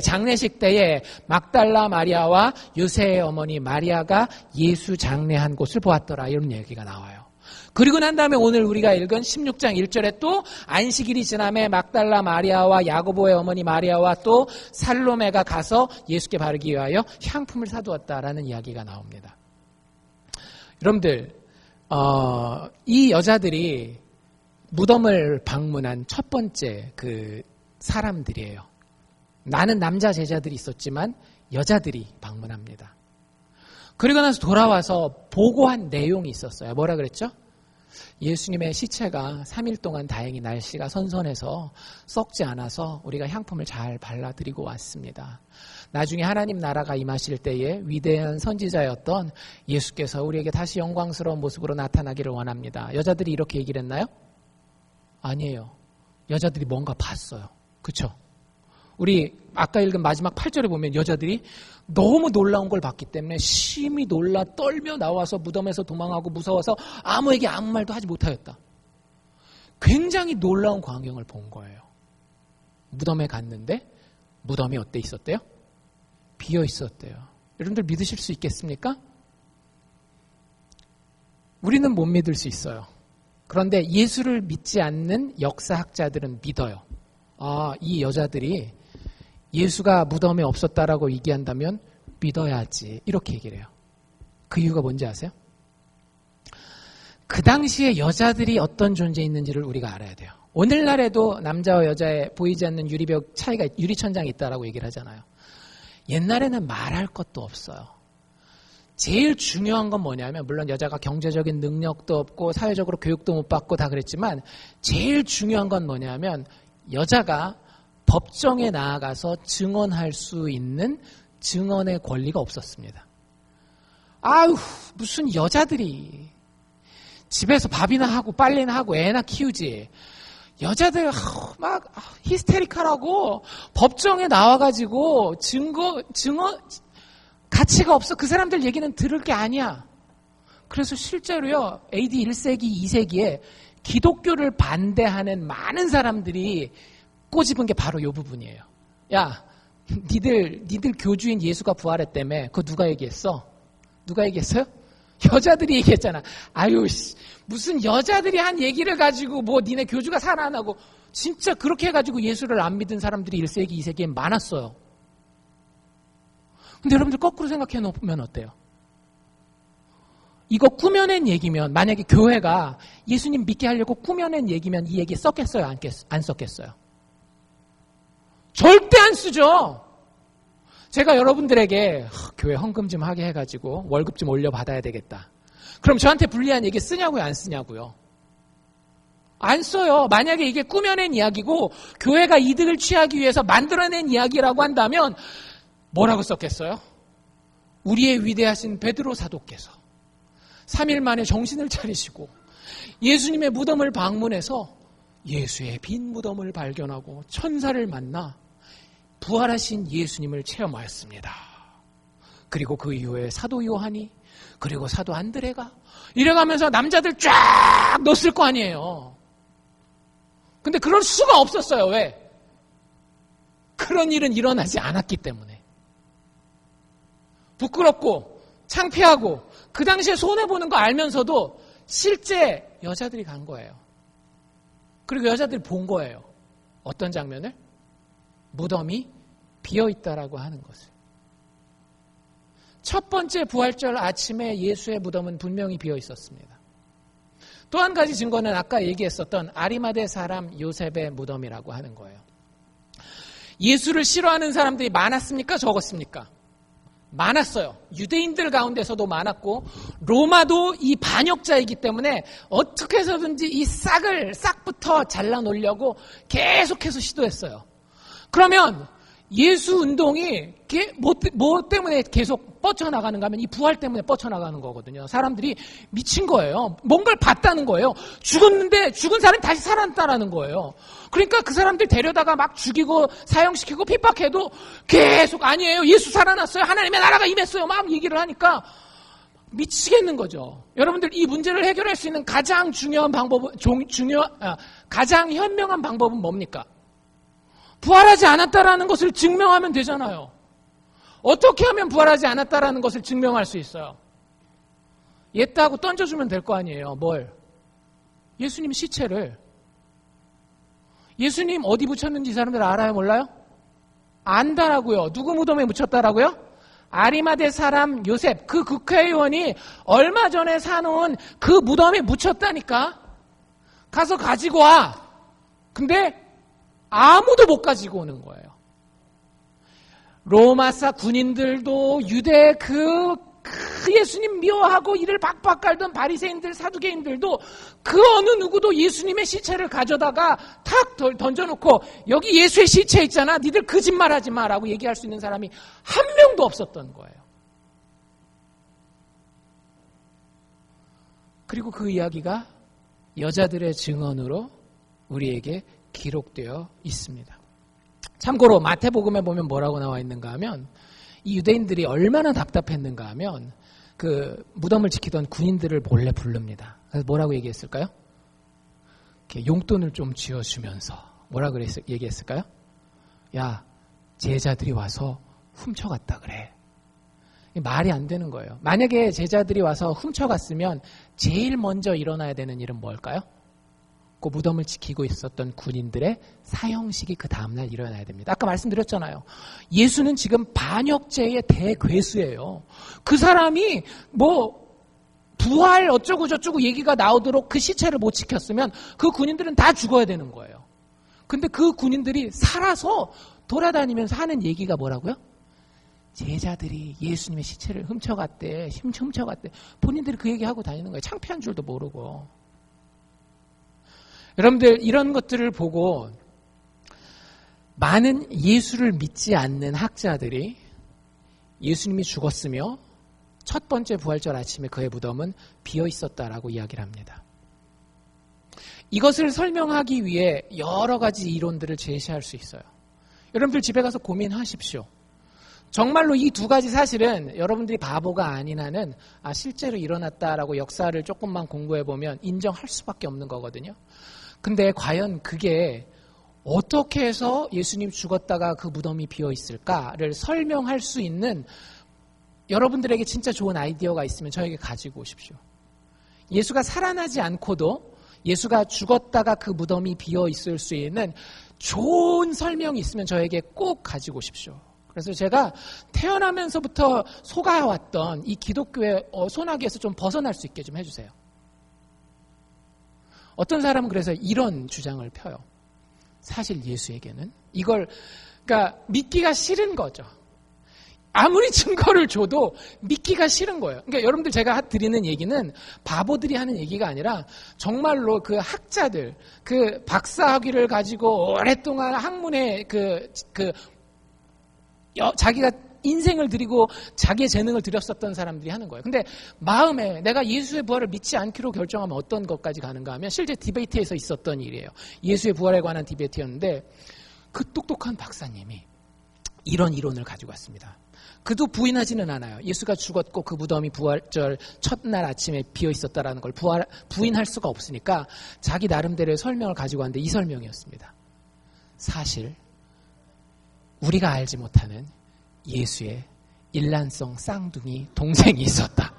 장례식 때에 막달라 마리아와 요새의 어머니 마리아가 예수 장례한 곳을 보았더라. 이런 얘기가 나와요. 그리고 난 다음에 오늘 우리가 읽은 16장 1절에 또 안식일이 지남에 막달라 마리아와 야고보의 어머니 마리아와 또 살로메가 가서 예수께 바르기 위하여 향품을 사두었다라는 이야기가 나옵니다. 여러분들, 이 여자들이 무덤을 방문한 첫 번째 그 사람들이에요. 나는 남자 제자들이 있었지만 여자들이 방문합니다. 그리고 나서 돌아와서 보고한 내용이 있었어요. 뭐라 그랬죠? 예수님의 시체가 3일 동안 다행히 날씨가 선선해서 썩지 않아서 우리가 향품을 잘 발라드리고 왔습니다. 나중에 하나님 나라가 임하실 때에 위대한 선지자였던 예수께서 우리에게 다시 영광스러운 모습으로 나타나기를 원합니다. 여자들이 이렇게 얘기를 했나요? 아니에요. 여자들이 뭔가 봤어요. 그렇죠? 우리 아까 읽은 마지막 8절에 보면 여자들이 너무 놀라운 걸 봤기 때문에 심히 놀라 떨며 나와서 무덤에서 도망하고 무서워서 아무에게 아무 말도 하지 못하였다. 굉장히 놀라운 광경을 본 거예요. 무덤에 갔는데 무덤이 어때 있었대요? 비어 있었대요. 여러분들 믿으실 수 있겠습니까? 우리는 못 믿을 수 있어요. 그런데 예수를 믿지 않는 역사학자들은 믿어요. 이 여자들이 예수가 무덤에 없었다라고 얘기한다면 믿어야지. 이렇게 얘기를 해요. 그 이유가 뭔지 아세요? 그 당시에 여자들이 어떤 존재에 있는지를 우리가 알아야 돼요. 오늘날에도 남자와 여자의 보이지 않는 유리벽 차이가, 유리천장이 있다라고 얘기를 하잖아요. 옛날에는 말할 것도 없어요. 제일 중요한 건 뭐냐면, 물론 여자가 경제적인 능력도 없고 사회적으로 교육도 못 받고 다 그랬지만 제일 중요한 건 뭐냐면 여자가 법정에 나아가서 증언할 수 있는 증언의 권리가 없었습니다. 아유, 무슨 여자들이 집에서 밥이나 하고 빨래나 하고 애나 키우지. 여자들 막 히스테리컬하고 법정에 나와가지고 증언 가치가 없어. 그 사람들 얘기는 들을 게 아니야. 그래서 실제로요, AD 1세기, 2세기에 기독교를 반대하는 많은 사람들이 꼬집은 게 바로 이 부분이에요. 야, 니들 교주인 예수가 부활했다며. 그거 누가 얘기했어? 누가 얘기했어요? 여자들이 얘기했잖아. 아유, 무슨 여자들이 한 얘기를 가지고 뭐 니네 교주가 살아나고. 진짜 그렇게 해가지고 예수를 안 믿은 사람들이 1세기, 2세기에 많았어요. 근데 여러분들 거꾸로 생각해 놓으면 어때요? 이거 꾸며낸 얘기면, 만약에 교회가 예수님 믿게 하려고 꾸며낸 얘기면 이 얘기 썼겠어요? 안 썼겠어요? 절대 안 쓰죠. 제가 여러분들에게 교회 헌금 좀 하게 해가지고 월급 좀 올려받아야 되겠다. 그럼 저한테 불리한 얘기 쓰냐고요? 안 쓰냐고요? 안 써요. 만약에 이게 꾸며낸 이야기고 교회가 이득을 취하기 위해서 만들어낸 이야기라고 한다면 뭐라고 썼겠어요? 우리의 위대하신 베드로 사도께서 3일 만에 정신을 차리시고 예수님의 무덤을 방문해서 예수의 빈 무덤을 발견하고 천사를 만나 부활하신 예수님을 체험하였습니다. 그리고 그 이후에 사도 요한이, 그리고 사도 안드레가 이래가면서 남자들 쫙 넣었을 거 아니에요. 근데 그럴 수가 없었어요. 왜? 그런 일은 일어나지 않았기 때문에. 부끄럽고 창피하고 그 당시에 손해보는 거 알면서도 실제 여자들이 간 거예요. 그리고 여자들이 본 거예요. 어떤 장면을? 무덤이 비어있다라고 하는 것을. 첫 번째 부활절 아침에 예수의 무덤은 분명히 비어있었습니다. 또 한 가지 증거는 아까 얘기했었던 아리마대 사람 요셉의 무덤이라고 하는 거예요. 예수를 싫어하는 사람들이 많았습니까? 적었습니까? 많았어요. 유대인들 가운데서도 많았고 로마도 이 반역자이기 때문에 어떻게 해서든지 이 싹부터 잘라놓으려고 계속해서 시도했어요. 그러면 예수 운동이 뭐 때문에 계속 뻗쳐나가는가 하면 이 부활 때문에 뻗쳐나가는 거거든요. 사람들이 미친 거예요. 뭔가를 봤다는 거예요. 죽었는데 죽은 사람이 다시 살아났다는 거예요. 그러니까 그 사람들 데려다가 막 죽이고 사형시키고 핍박해도 계속 아니에요. 예수 살아났어요. 하나님의 나라가 임했어요. 막 얘기를 하니까 미치겠는 거죠. 여러분들 이 문제를 해결할 수 있는 가장 중요한 방법은 가장 현명한 방법은 뭡니까? 부활하지 않았다라는 것을 증명하면 되잖아요. 어떻게 하면 부활하지 않았다라는 것을 증명할 수 있어요? 옛다고 던져주면 될 거 아니에요. 뭘? 예수님 시체를. 예수님 어디 묻혔는지 이 사람들 알아요, 몰라요? 안다라고요. 누구 무덤에 묻혔다라고요? 아리마대 사람 요셉, 그 국회의원이 얼마 전에 사놓은 그 무덤에 묻혔다니까. 가서 가지고 와. 근데 아무도 못 가지고 오는 거예요. 로마사 군인들도 유대 그 예수님 미워하고 이를 박박 깔던 바리새인들, 사두개인들도 그 어느 누구도 예수님의 시체를 가져다가 탁 던져놓고 여기 예수의 시체 있잖아, 니들 거짓말하지 마라고 얘기할 수 있는 사람이 한 명도 없었던 거예요. 그리고 그 이야기가 여자들의 증언으로 우리에게 기록되어 있습니다. 참고로 마태복음에 보면 뭐라고 나와 있는가 하면 이 유대인들이 얼마나 답답했는가 하면 그 무덤을 지키던 군인들을 몰래 부릅니다. 그래서 뭐라고 얘기했을까요? 이렇게 용돈을 좀 쥐어주면서 뭐라고 얘기했을까요? 야, 제자들이 와서 훔쳐갔다 그래. 말이 안 되는 거예요. 만약에 제자들이 와서 훔쳐갔으면 제일 먼저 일어나야 되는 일은 뭘까요? 그 무덤을 지키고 있었던 군인들의 사형식이 그 다음날 일어나야 됩니다. 아까 말씀드렸잖아요. 예수는 지금 반역죄의 대괴수예요. 그 사람이 부활 어쩌고 저쩌고 얘기가 나오도록 그 시체를 못 지켰으면 그 군인들은 다 죽어야 되는 거예요. 근데 그 군인들이 살아서 돌아다니면서 하는 얘기가 뭐라고요? 제자들이 예수님의 시체를 훔쳐갔대. 본인들이 그 얘기하고 다니는 거예요. 창피한 줄도 모르고. 여러분들 이런 것들을 보고 많은 예수를 믿지 않는 학자들이 예수님이 죽었으며 첫 번째 부활절 아침에 그의 무덤은 비어 있었다라고 이야기를 합니다. 이것을 설명하기 위해 여러 가지 이론들을 제시할 수 있어요. 여러분들 집에 가서 고민하십시오. 정말로 이 두 가지 사실은 여러분들이 바보가 아닌 한은 실제로 일어났다라고 역사를 조금만 공부해보면 인정할 수밖에 없는 거거든요. 근데 과연 그게 어떻게 해서 예수님 죽었다가 그 무덤이 비어 있을까를 설명할 수 있는 여러분들에게 진짜 좋은 아이디어가 있으면 저에게 가지고 오십시오. 예수가 살아나지 않고도 예수가 죽었다가 그 무덤이 비어 있을 수 있는 좋은 설명이 있으면 저에게 꼭 가지고 오십시오. 그래서 제가 태어나면서부터 속아왔던 이 기독교의 소나기에서 좀 벗어날 수 있게 좀 해주세요. 어떤 사람은 그래서 이런 주장을 펴요. 사실 예수에게는 그러니까 믿기가 싫은 거죠. 아무리 증거를 줘도 믿기가 싫은 거예요. 그러니까 여러분들 제가 드리는 얘기는 바보들이 하는 얘기가 아니라 정말로 그 학자들, 그 박사학위를 가지고 오랫동안 학문에 자기가 인생을 들이고 자기의 재능을 들였었던 사람들이 하는 거예요. 근데 마음에 내가 예수의 부활을 믿지 않기로 결정하면 어떤 것까지 가는가 하면 실제 디베이트에서 있었던 일이에요. 예수의 부활에 관한 디베이트였는데 그 똑똑한 박사님이 이런 이론을 가지고 왔습니다. 그도 부인하지는 않아요. 예수가 죽었고 그 무덤이 부활절 첫날 아침에 비어 있었다라는 걸 부인할 수가 없으니까 자기 나름대로의 설명을 가지고 왔는데 이 설명이었습니다. 사실 우리가 알지 못하는 예수의 일란성 쌍둥이 동생이 있었다.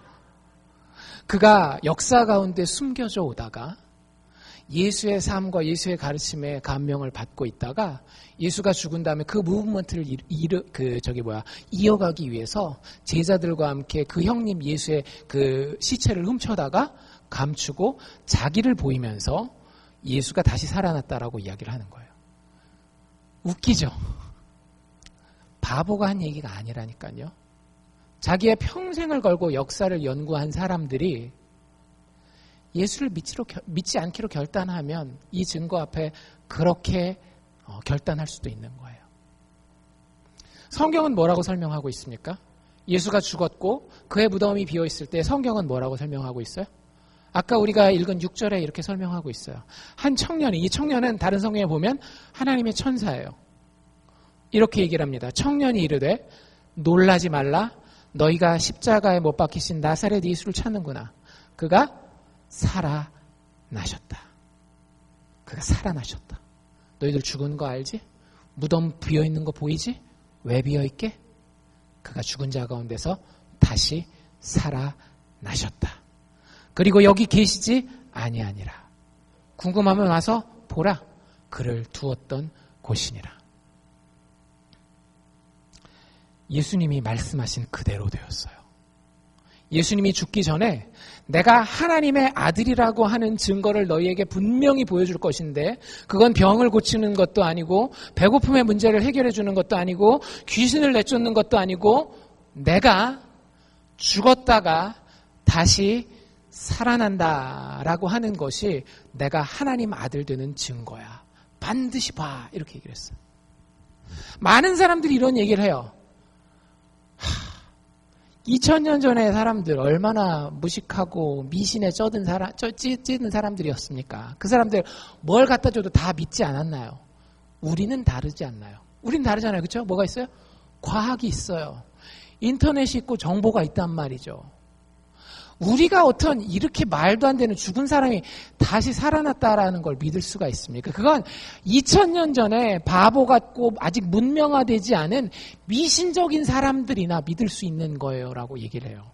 그가 역사 가운데 숨겨져 오다가 예수의 삶과 예수의 가르침에 감명을 받고 있다가 예수가 죽은 다음에 그 무브먼트를 이어가기 위해서 제자들과 함께 그 형님 예수의 그 시체를 훔쳐다가 감추고 자기를 보이면서 예수가 다시 살아났다라고 이야기를 하는 거예요. 웃기죠? 바보가 한 얘기가 아니라니까요. 자기의 평생을 걸고 역사를 연구한 사람들이 예수를 믿지 않기로 결단하면 이 증거 앞에 그렇게 결단할 수도 있는 거예요. 성경은 뭐라고 설명하고 있습니까? 예수가 죽었고 그의 무덤이 비어있을 때 성경은 뭐라고 설명하고 있어요? 아까 우리가 읽은 6절에 이렇게 설명하고 있어요. 한 청년이, 이 청년은 다른 성경에 보면 하나님의 천사예요. 이렇게 얘기를 합니다. 청년이 이르되 놀라지 말라. 너희가 십자가에 못 박히신 나사렛 예수를 찾는구나. 그가 살아나셨다. 그가 살아나셨다. 너희들 죽은 거 알지? 무덤 비어있는 거 보이지? 왜 비어있게? 그가 죽은 자 가운데서 다시 살아나셨다. 그리고 여기 계시지 아니하니라. 궁금하면 와서 보라. 그를 두었던 곳이니라. 예수님이 말씀하신 그대로 되었어요. 예수님이 죽기 전에 내가 하나님의 아들이라고 하는 증거를 너희에게 분명히 보여줄 것인데 그건 병을 고치는 것도 아니고 배고픔의 문제를 해결해 주는 것도 아니고 귀신을 내쫓는 것도 아니고 내가 죽었다가 다시 살아난다라고 하는 것이 내가 하나님 아들 되는 증거야. 반드시 봐. 이렇게 얘기를 했어요. 많은 사람들이 이런 얘기를 해요. 2000년 전에 사람들 얼마나 무식하고 미신에 찌든 사람들이었습니까? 그 사람들 뭘 갖다 줘도 다 믿지 않았나요? 우리는 다르지 않나요? 우린 다르잖아요. 그렇죠? 뭐가 있어요? 과학이 있어요. 인터넷이 있고 정보가 있단 말이죠. 우리가 어떤 이렇게 말도 안 되는 죽은 사람이 다시 살아났다라는 걸 믿을 수가 있습니까? 그건 2000년 전에 바보 같고 아직 문명화되지 않은 미신적인 사람들이나 믿을 수 있는 거예요 라고 얘기를 해요.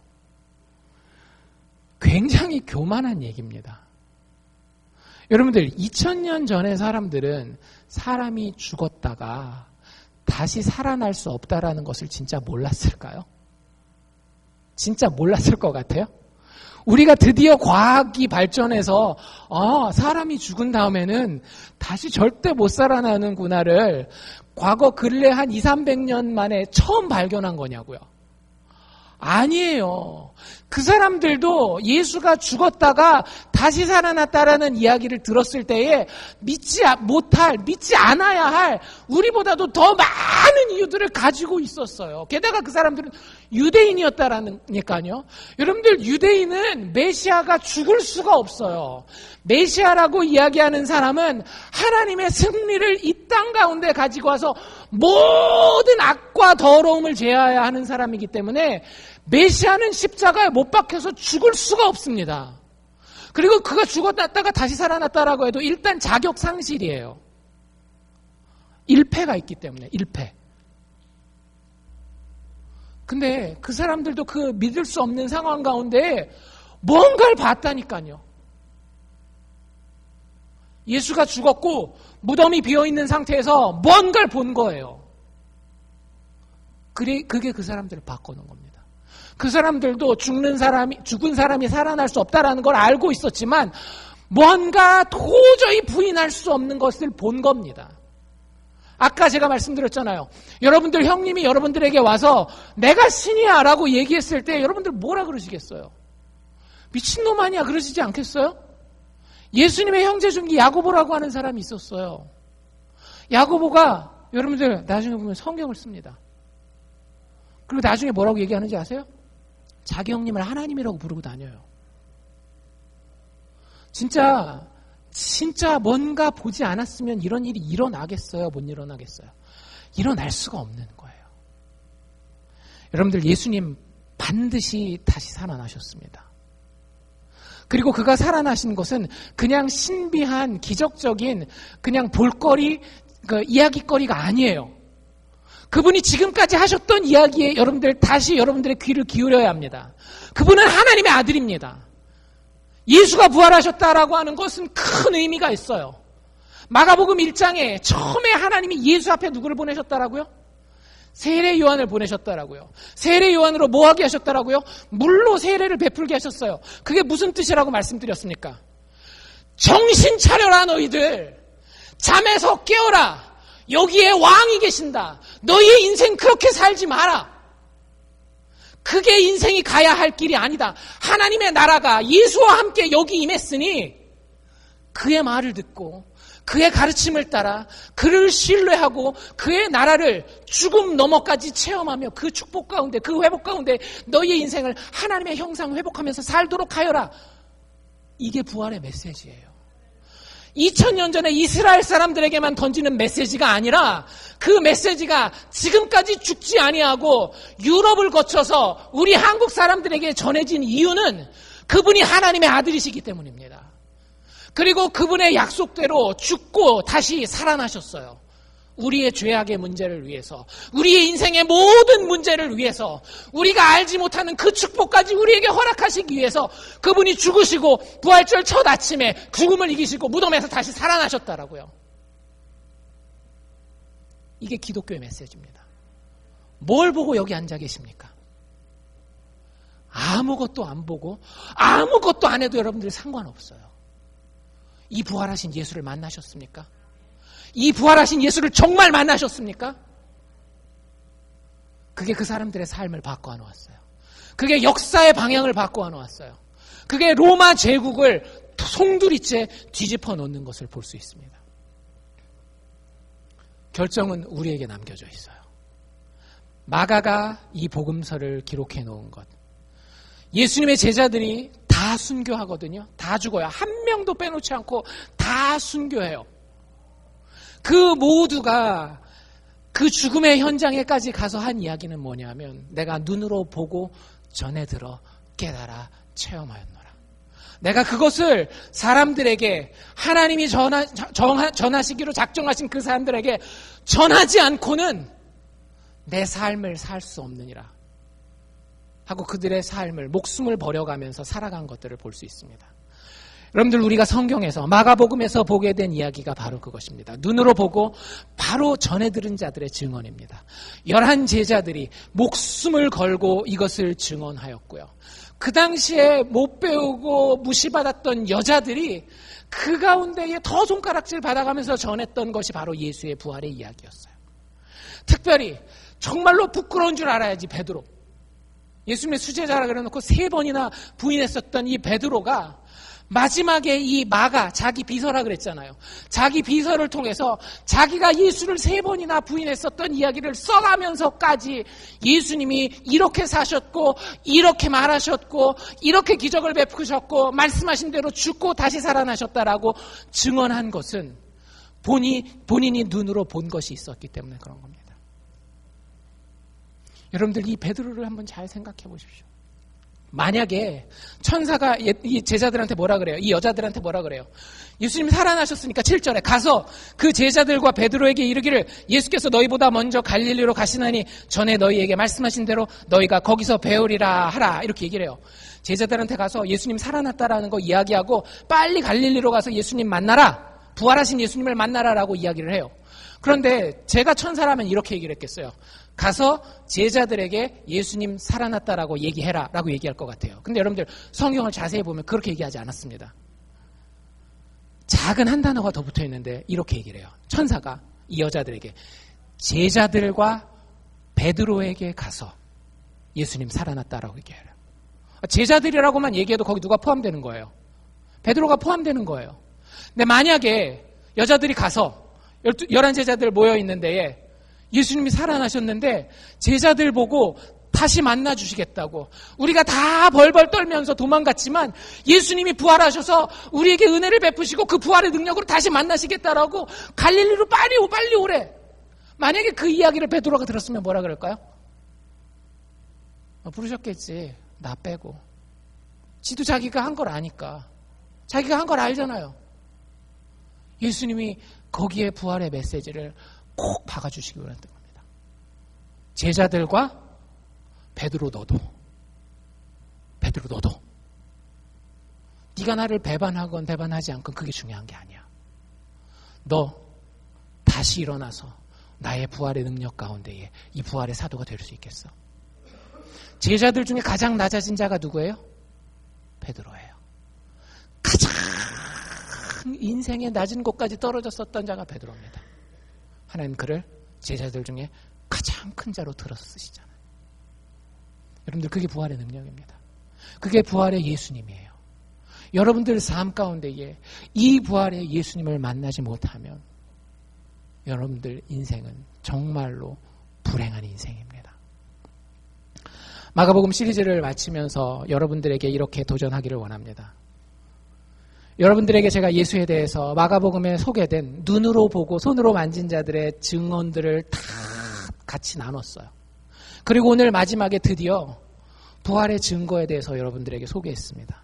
굉장히 교만한 얘기입니다. 여러분들 2000년 전의 사람들은 사람이 죽었다가 다시 살아날 수 없다라는 것을 진짜 몰랐을까요? 진짜 몰랐을 것 같아요? 우리가 드디어 과학이 발전해서 사람이 죽은 다음에는 다시 절대 못 살아나는구나를 과거 근래 한 200~300년 만에 처음 발견한 거냐고요. 아니에요. 그 사람들도 예수가 죽었다가 다시 살아났다라는 이야기를 들었을 때에 믿지 않아야 할 우리보다도 더 많은 이유들을 가지고 있었어요. 게다가 그 사람들은 유대인이었다라니까요. 여러분들 유대인은 메시아가 죽을 수가 없어요. 메시아라고 이야기하는 사람은 하나님의 승리를 이 땅 가운데 가지고 와서 모든 악과 더러움을 제하여야 하는 사람이기 때문에 메시아는 십자가에 못 박혀서 죽을 수가 없습니다. 그리고 그가 죽었다가 다시 살아났다라고 해도 일단 자격 상실이에요. 1패가 있기 때문에 1패. 근데 그 사람들도 그 믿을 수 없는 상황 가운데 뭔가를 봤다니까요. 예수가 죽었고 무덤이 비어있는 상태에서 뭔가를 본 거예요. 그게 그 사람들을 바꾸는 겁니다. 그 사람들도 죽은 사람이 살아날 수 없다라는 걸 알고 있었지만 뭔가 도저히 부인할 수 없는 것을 본 겁니다. 아까 제가 말씀드렸잖아요. 여러분들 형님이 여러분들에게 와서 내가 신이야 라고 얘기했을 때 여러분들 뭐라 그러시겠어요? 미친놈 아니야 그러시지 않겠어요? 예수님의 형제 중에 야고보라고 하는 사람이 있었어요. 야고보가 여러분들 나중에 보면 성경을 씁니다. 그리고 나중에 뭐라고 얘기하는지 아세요? 자기 형님을 하나님이라고 부르고 다녀요. 진짜 뭔가 보지 않았으면 이런 일이 일어나겠어요? 못 일어나겠어요? 일어날 수가 없는 거예요. 여러분들 예수님 반드시 다시 살아나셨습니다. 그리고 그가 살아나신 것은 그냥 신비한 기적적인 그냥 볼거리, 이야기거리가 아니에요. 그분이 지금까지 하셨던 이야기에 여러분들 다시 여러분들의 귀를 기울여야 합니다. 그분은 하나님의 아들입니다. 예수가 부활하셨다라고 하는 것은 큰 의미가 있어요. 마가복음 1장에 처음에 하나님이 예수 앞에 누구를 보내셨다라고요? 세례 요한을 보내셨다라고요. 세례 요한으로 뭐 하게 하셨다라고요? 물로 세례를 베풀게 하셨어요. 그게 무슨 뜻이라고 말씀드렸습니까? 정신 차려라 너희들. 잠에서 깨어라. 여기에 왕이 계신다. 너희의 인생 그렇게 살지 마라. 그게 인생이 가야 할 길이 아니다. 하나님의 나라가 예수와 함께 여기 임했으니 그의 말을 듣고 그의 가르침을 따라 그를 신뢰하고 그의 나라를 죽음 너머까지 체험하며 그 축복 가운데 그 회복 가운데 너희의 인생을 하나님의 형상 회복하면서 살도록 하여라. 이게 부활의 메시지예요. 2000년 전에 이스라엘 사람들에게만 던지는 메시지가 아니라 그 메시지가 지금까지 죽지 아니하고 유럽을 거쳐서 우리 한국 사람들에게 전해진 이유는 그분이 하나님의 아들이시기 때문입니다. 그리고 그분의 약속대로 죽고 다시 살아나셨어요. 우리의 죄악의 문제를 위해서, 우리의 인생의 모든 문제를 위해서, 우리가 알지 못하는 그 축복까지 우리에게 허락하시기 위해서 그분이 죽으시고 부활절 첫 아침에 죽음을 이기시고 무덤에서 다시 살아나셨다라고요. 이게 기독교의 메시지입니다. 뭘 보고 여기 앉아 계십니까? 아무것도 안 보고 아무것도 안 해도 여러분들 상관없어요. 이 부활하신 예수를 만나셨습니까? 이 부활하신 예수를 정말 만나셨습니까? 그게 그 사람들의 삶을 바꿔 놓았어요. 그게 역사의 방향을 바꿔 놓았어요. 그게 로마 제국을 송두리째 뒤집어 놓는 것을 볼 수 있습니다. 결정은 우리에게 남겨져 있어요. 마가가 이 복음서를 기록해 놓은 것. 예수님의 제자들이 다 순교하거든요. 다 죽어요. 한 명도 빼놓지 않고 다 순교해요. 그 모두가 그 죽음의 현장에까지 가서 한 이야기는 뭐냐면 내가 눈으로 보고 전에 들어 깨달아 체험하였노라. 내가 그것을 사람들에게 하나님이 전하시기로 작정하신 그 사람들에게 전하지 않고는 내 삶을 살 수 없느니라 하고 그들의 삶을 목숨을 버려가면서 살아간 것들을 볼 수 있습니다. 여러분들 우리가 성경에서 마가복음에서 보게 된 이야기가 바로 그것입니다. 눈으로 보고 바로 전해 들은 자들의 증언입니다. 11 제자들이 목숨을 걸고 이것을 증언하였고요. 그 당시에 못 배우고 무시받았던 여자들이 그 가운데에 더 손가락질 받아가면서 전했던 것이 바로 예수의 부활의 이야기였어요. 특별히 정말로 부끄러운 줄 알아야지 베드로. 예수님의 수제자라 그래놓고 3번이나 부인했었던 이 베드로가 마지막에 이 마가 자기 비서라 그랬잖아요. 자기 비서를 통해서 자기가 예수를 3번이나 부인했었던 이야기를 써가면서까지 예수님이 이렇게 사셨고 이렇게 말하셨고 이렇게 기적을 베푸셨고 말씀하신 대로 죽고 다시 살아나셨다라고 증언한 것은 본인이 눈으로 본 것이 있었기 때문에 그런 겁니다. 여러분들 이 베드로를 한번 잘 생각해 보십시오. 만약에 천사가 이 제자들한테 뭐라 그래요? 이 여자들한테 뭐라 그래요? 예수님이 살아나셨으니까 7절에 가서 그 제자들과 베드로에게 이르기를 예수께서 너희보다 먼저 갈릴리로 가시나니 전에 너희에게 말씀하신 대로 너희가 거기서 배우리라 하라 이렇게 얘기를 해요. 제자들한테 가서 예수님 살아났다라는 거 이야기하고 빨리 갈릴리로 가서 예수님 만나라, 부활하신 예수님을 만나라라고 이야기를 해요. 그런데 제가 천사라면 이렇게 얘기를 했겠어요. 가서 제자들에게 예수님 살아났다라고 얘기해라 라고 얘기할 것 같아요. 근데 여러분들 성경을 자세히 보면 그렇게 얘기하지 않았습니다. 작은 한 단어가 더 붙어 있는데 이렇게 얘기를 해요. 천사가 이 여자들에게 제자들과 베드로에게 가서 예수님 살아났다라고 얘기해요. 제자들이라고만 얘기해도 거기 누가 포함되는 거예요? 베드로가 포함되는 거예요. 근데 만약에 여자들이 가서 11 제자들 모여 있는 데에 예수님이 살아나셨는데 제자들 보고 다시 만나주시겠다고 우리가 다 벌벌 떨면서 도망갔지만 예수님이 부활하셔서 우리에게 은혜를 베푸시고 그 부활의 능력으로 다시 만나시겠다라고 갈릴리로 빨리 오래. 만약에 그 이야기를 베드로가 들었으면 뭐라 그럴까요? 부르셨겠지. 나 빼고. 지도 자기가 한 걸 아니까. 자기가 한 걸 알잖아요. 예수님이 거기에 부활의 메시지를 꼭 박아주시기 원했던 겁니다. 제자들과 베드로 너도 네가 나를 배반하건 배반하지 않건 그게 중요한 게 아니야. 너 다시 일어나서 나의 부활의 능력 가운데에 이 부활의 사도가 될 수 있겠어? 제자들 중에 가장 낮아진 자가 누구예요? 베드로예요. 가장 인생의 낮은 곳까지 떨어졌었던 자가 베드로입니다. 하나님 그를 제자들 중에 가장 큰 자로 들어서 쓰시잖아요. 여러분들 그게 부활의 능력입니다. 그게 부활의 예수님이에요. 여러분들 삶 가운데에 이 부활의 예수님을 만나지 못하면 여러분들 인생은 정말로 불행한 인생입니다. 마가복음 시리즈를 마치면서 여러분들에게 이렇게 도전하기를 원합니다. 여러분들에게 제가 예수에 대해서 마가복음에 소개된 눈으로 보고 손으로 만진 자들의 증언들을 다 같이 나눴어요. 그리고 오늘 마지막에 드디어 부활의 증거에 대해서 여러분들에게 소개했습니다.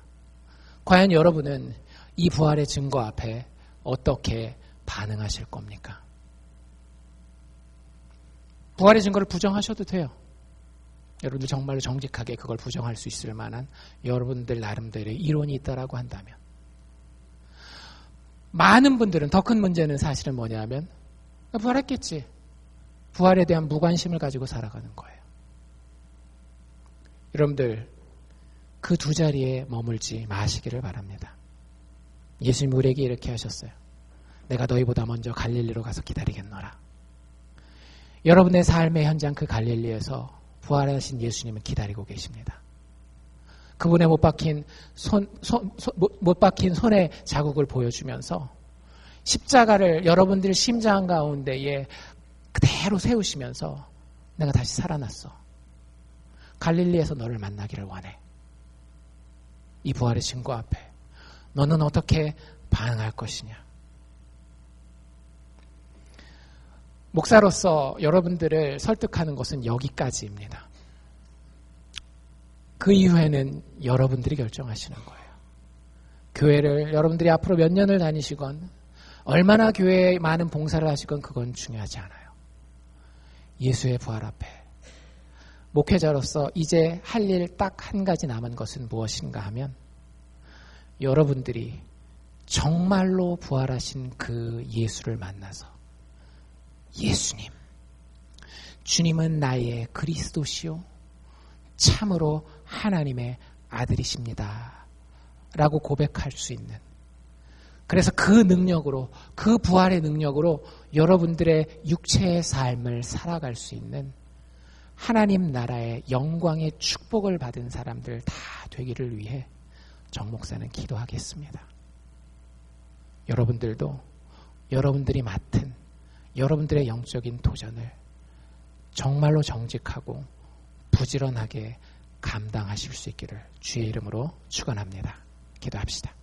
과연 여러분은 이 부활의 증거 앞에 어떻게 반응하실 겁니까? 부활의 증거를 부정하셔도 돼요. 여러분들 정말로 정직하게 그걸 부정할 수 있을 만한 여러분들 나름대로의 이론이 있다라고 한다면, 많은 분들은 더 큰 문제는 사실은 뭐냐면 부활했겠지. 부활에 대한 무관심을 가지고 살아가는 거예요. 여러분들 그 두 자리에 머물지 마시기를 바랍니다. 예수님 우리에게 이렇게 하셨어요. 내가 너희보다 먼저 갈릴리로 가서 기다리겠노라. 여러분의 삶의 현장 그 갈릴리에서 부활하신 예수님은 기다리고 계십니다. 그분의 못 박힌 손의 자국을 보여주면서 십자가를 여러분들 심장 가운데에 그대로 세우시면서 내가 다시 살아났어. 갈릴리에서 너를 만나기를 원해. 이 부활의 증거 앞에 너는 어떻게 반응할 것이냐. 목사로서 여러분들을 설득하는 것은 여기까지입니다. 그 이후에는 여러분들이 결정하시는 거예요. 교회를 여러분들이 앞으로 몇 년을 다니시건 얼마나 교회에 많은 봉사를 하시건 그건 중요하지 않아요. 예수의 부활 앞에 목회자로서 이제 할 일 딱 한 가지 남은 것은 무엇인가 하면 여러분들이 정말로 부활하신 그 예수를 만나서 예수님, 주님은 나의 그리스도시요 참으로 하나님의 아들이십니다 라고 고백할 수 있는, 그래서 그 능력으로, 그 부활의 능력으로 여러분들의 육체의 삶을 살아갈 수 있는 하나님 나라의 영광의 축복을 받은 사람들 다 되기를 위해 정 목사는 기도하겠습니다. 여러분들도 여러분들이 맡은 여러분들의 영적인 도전을 정말로 정직하고 부지런하게 감당하실 수 있기를 주의 이름으로 축원합니다. 기도합시다.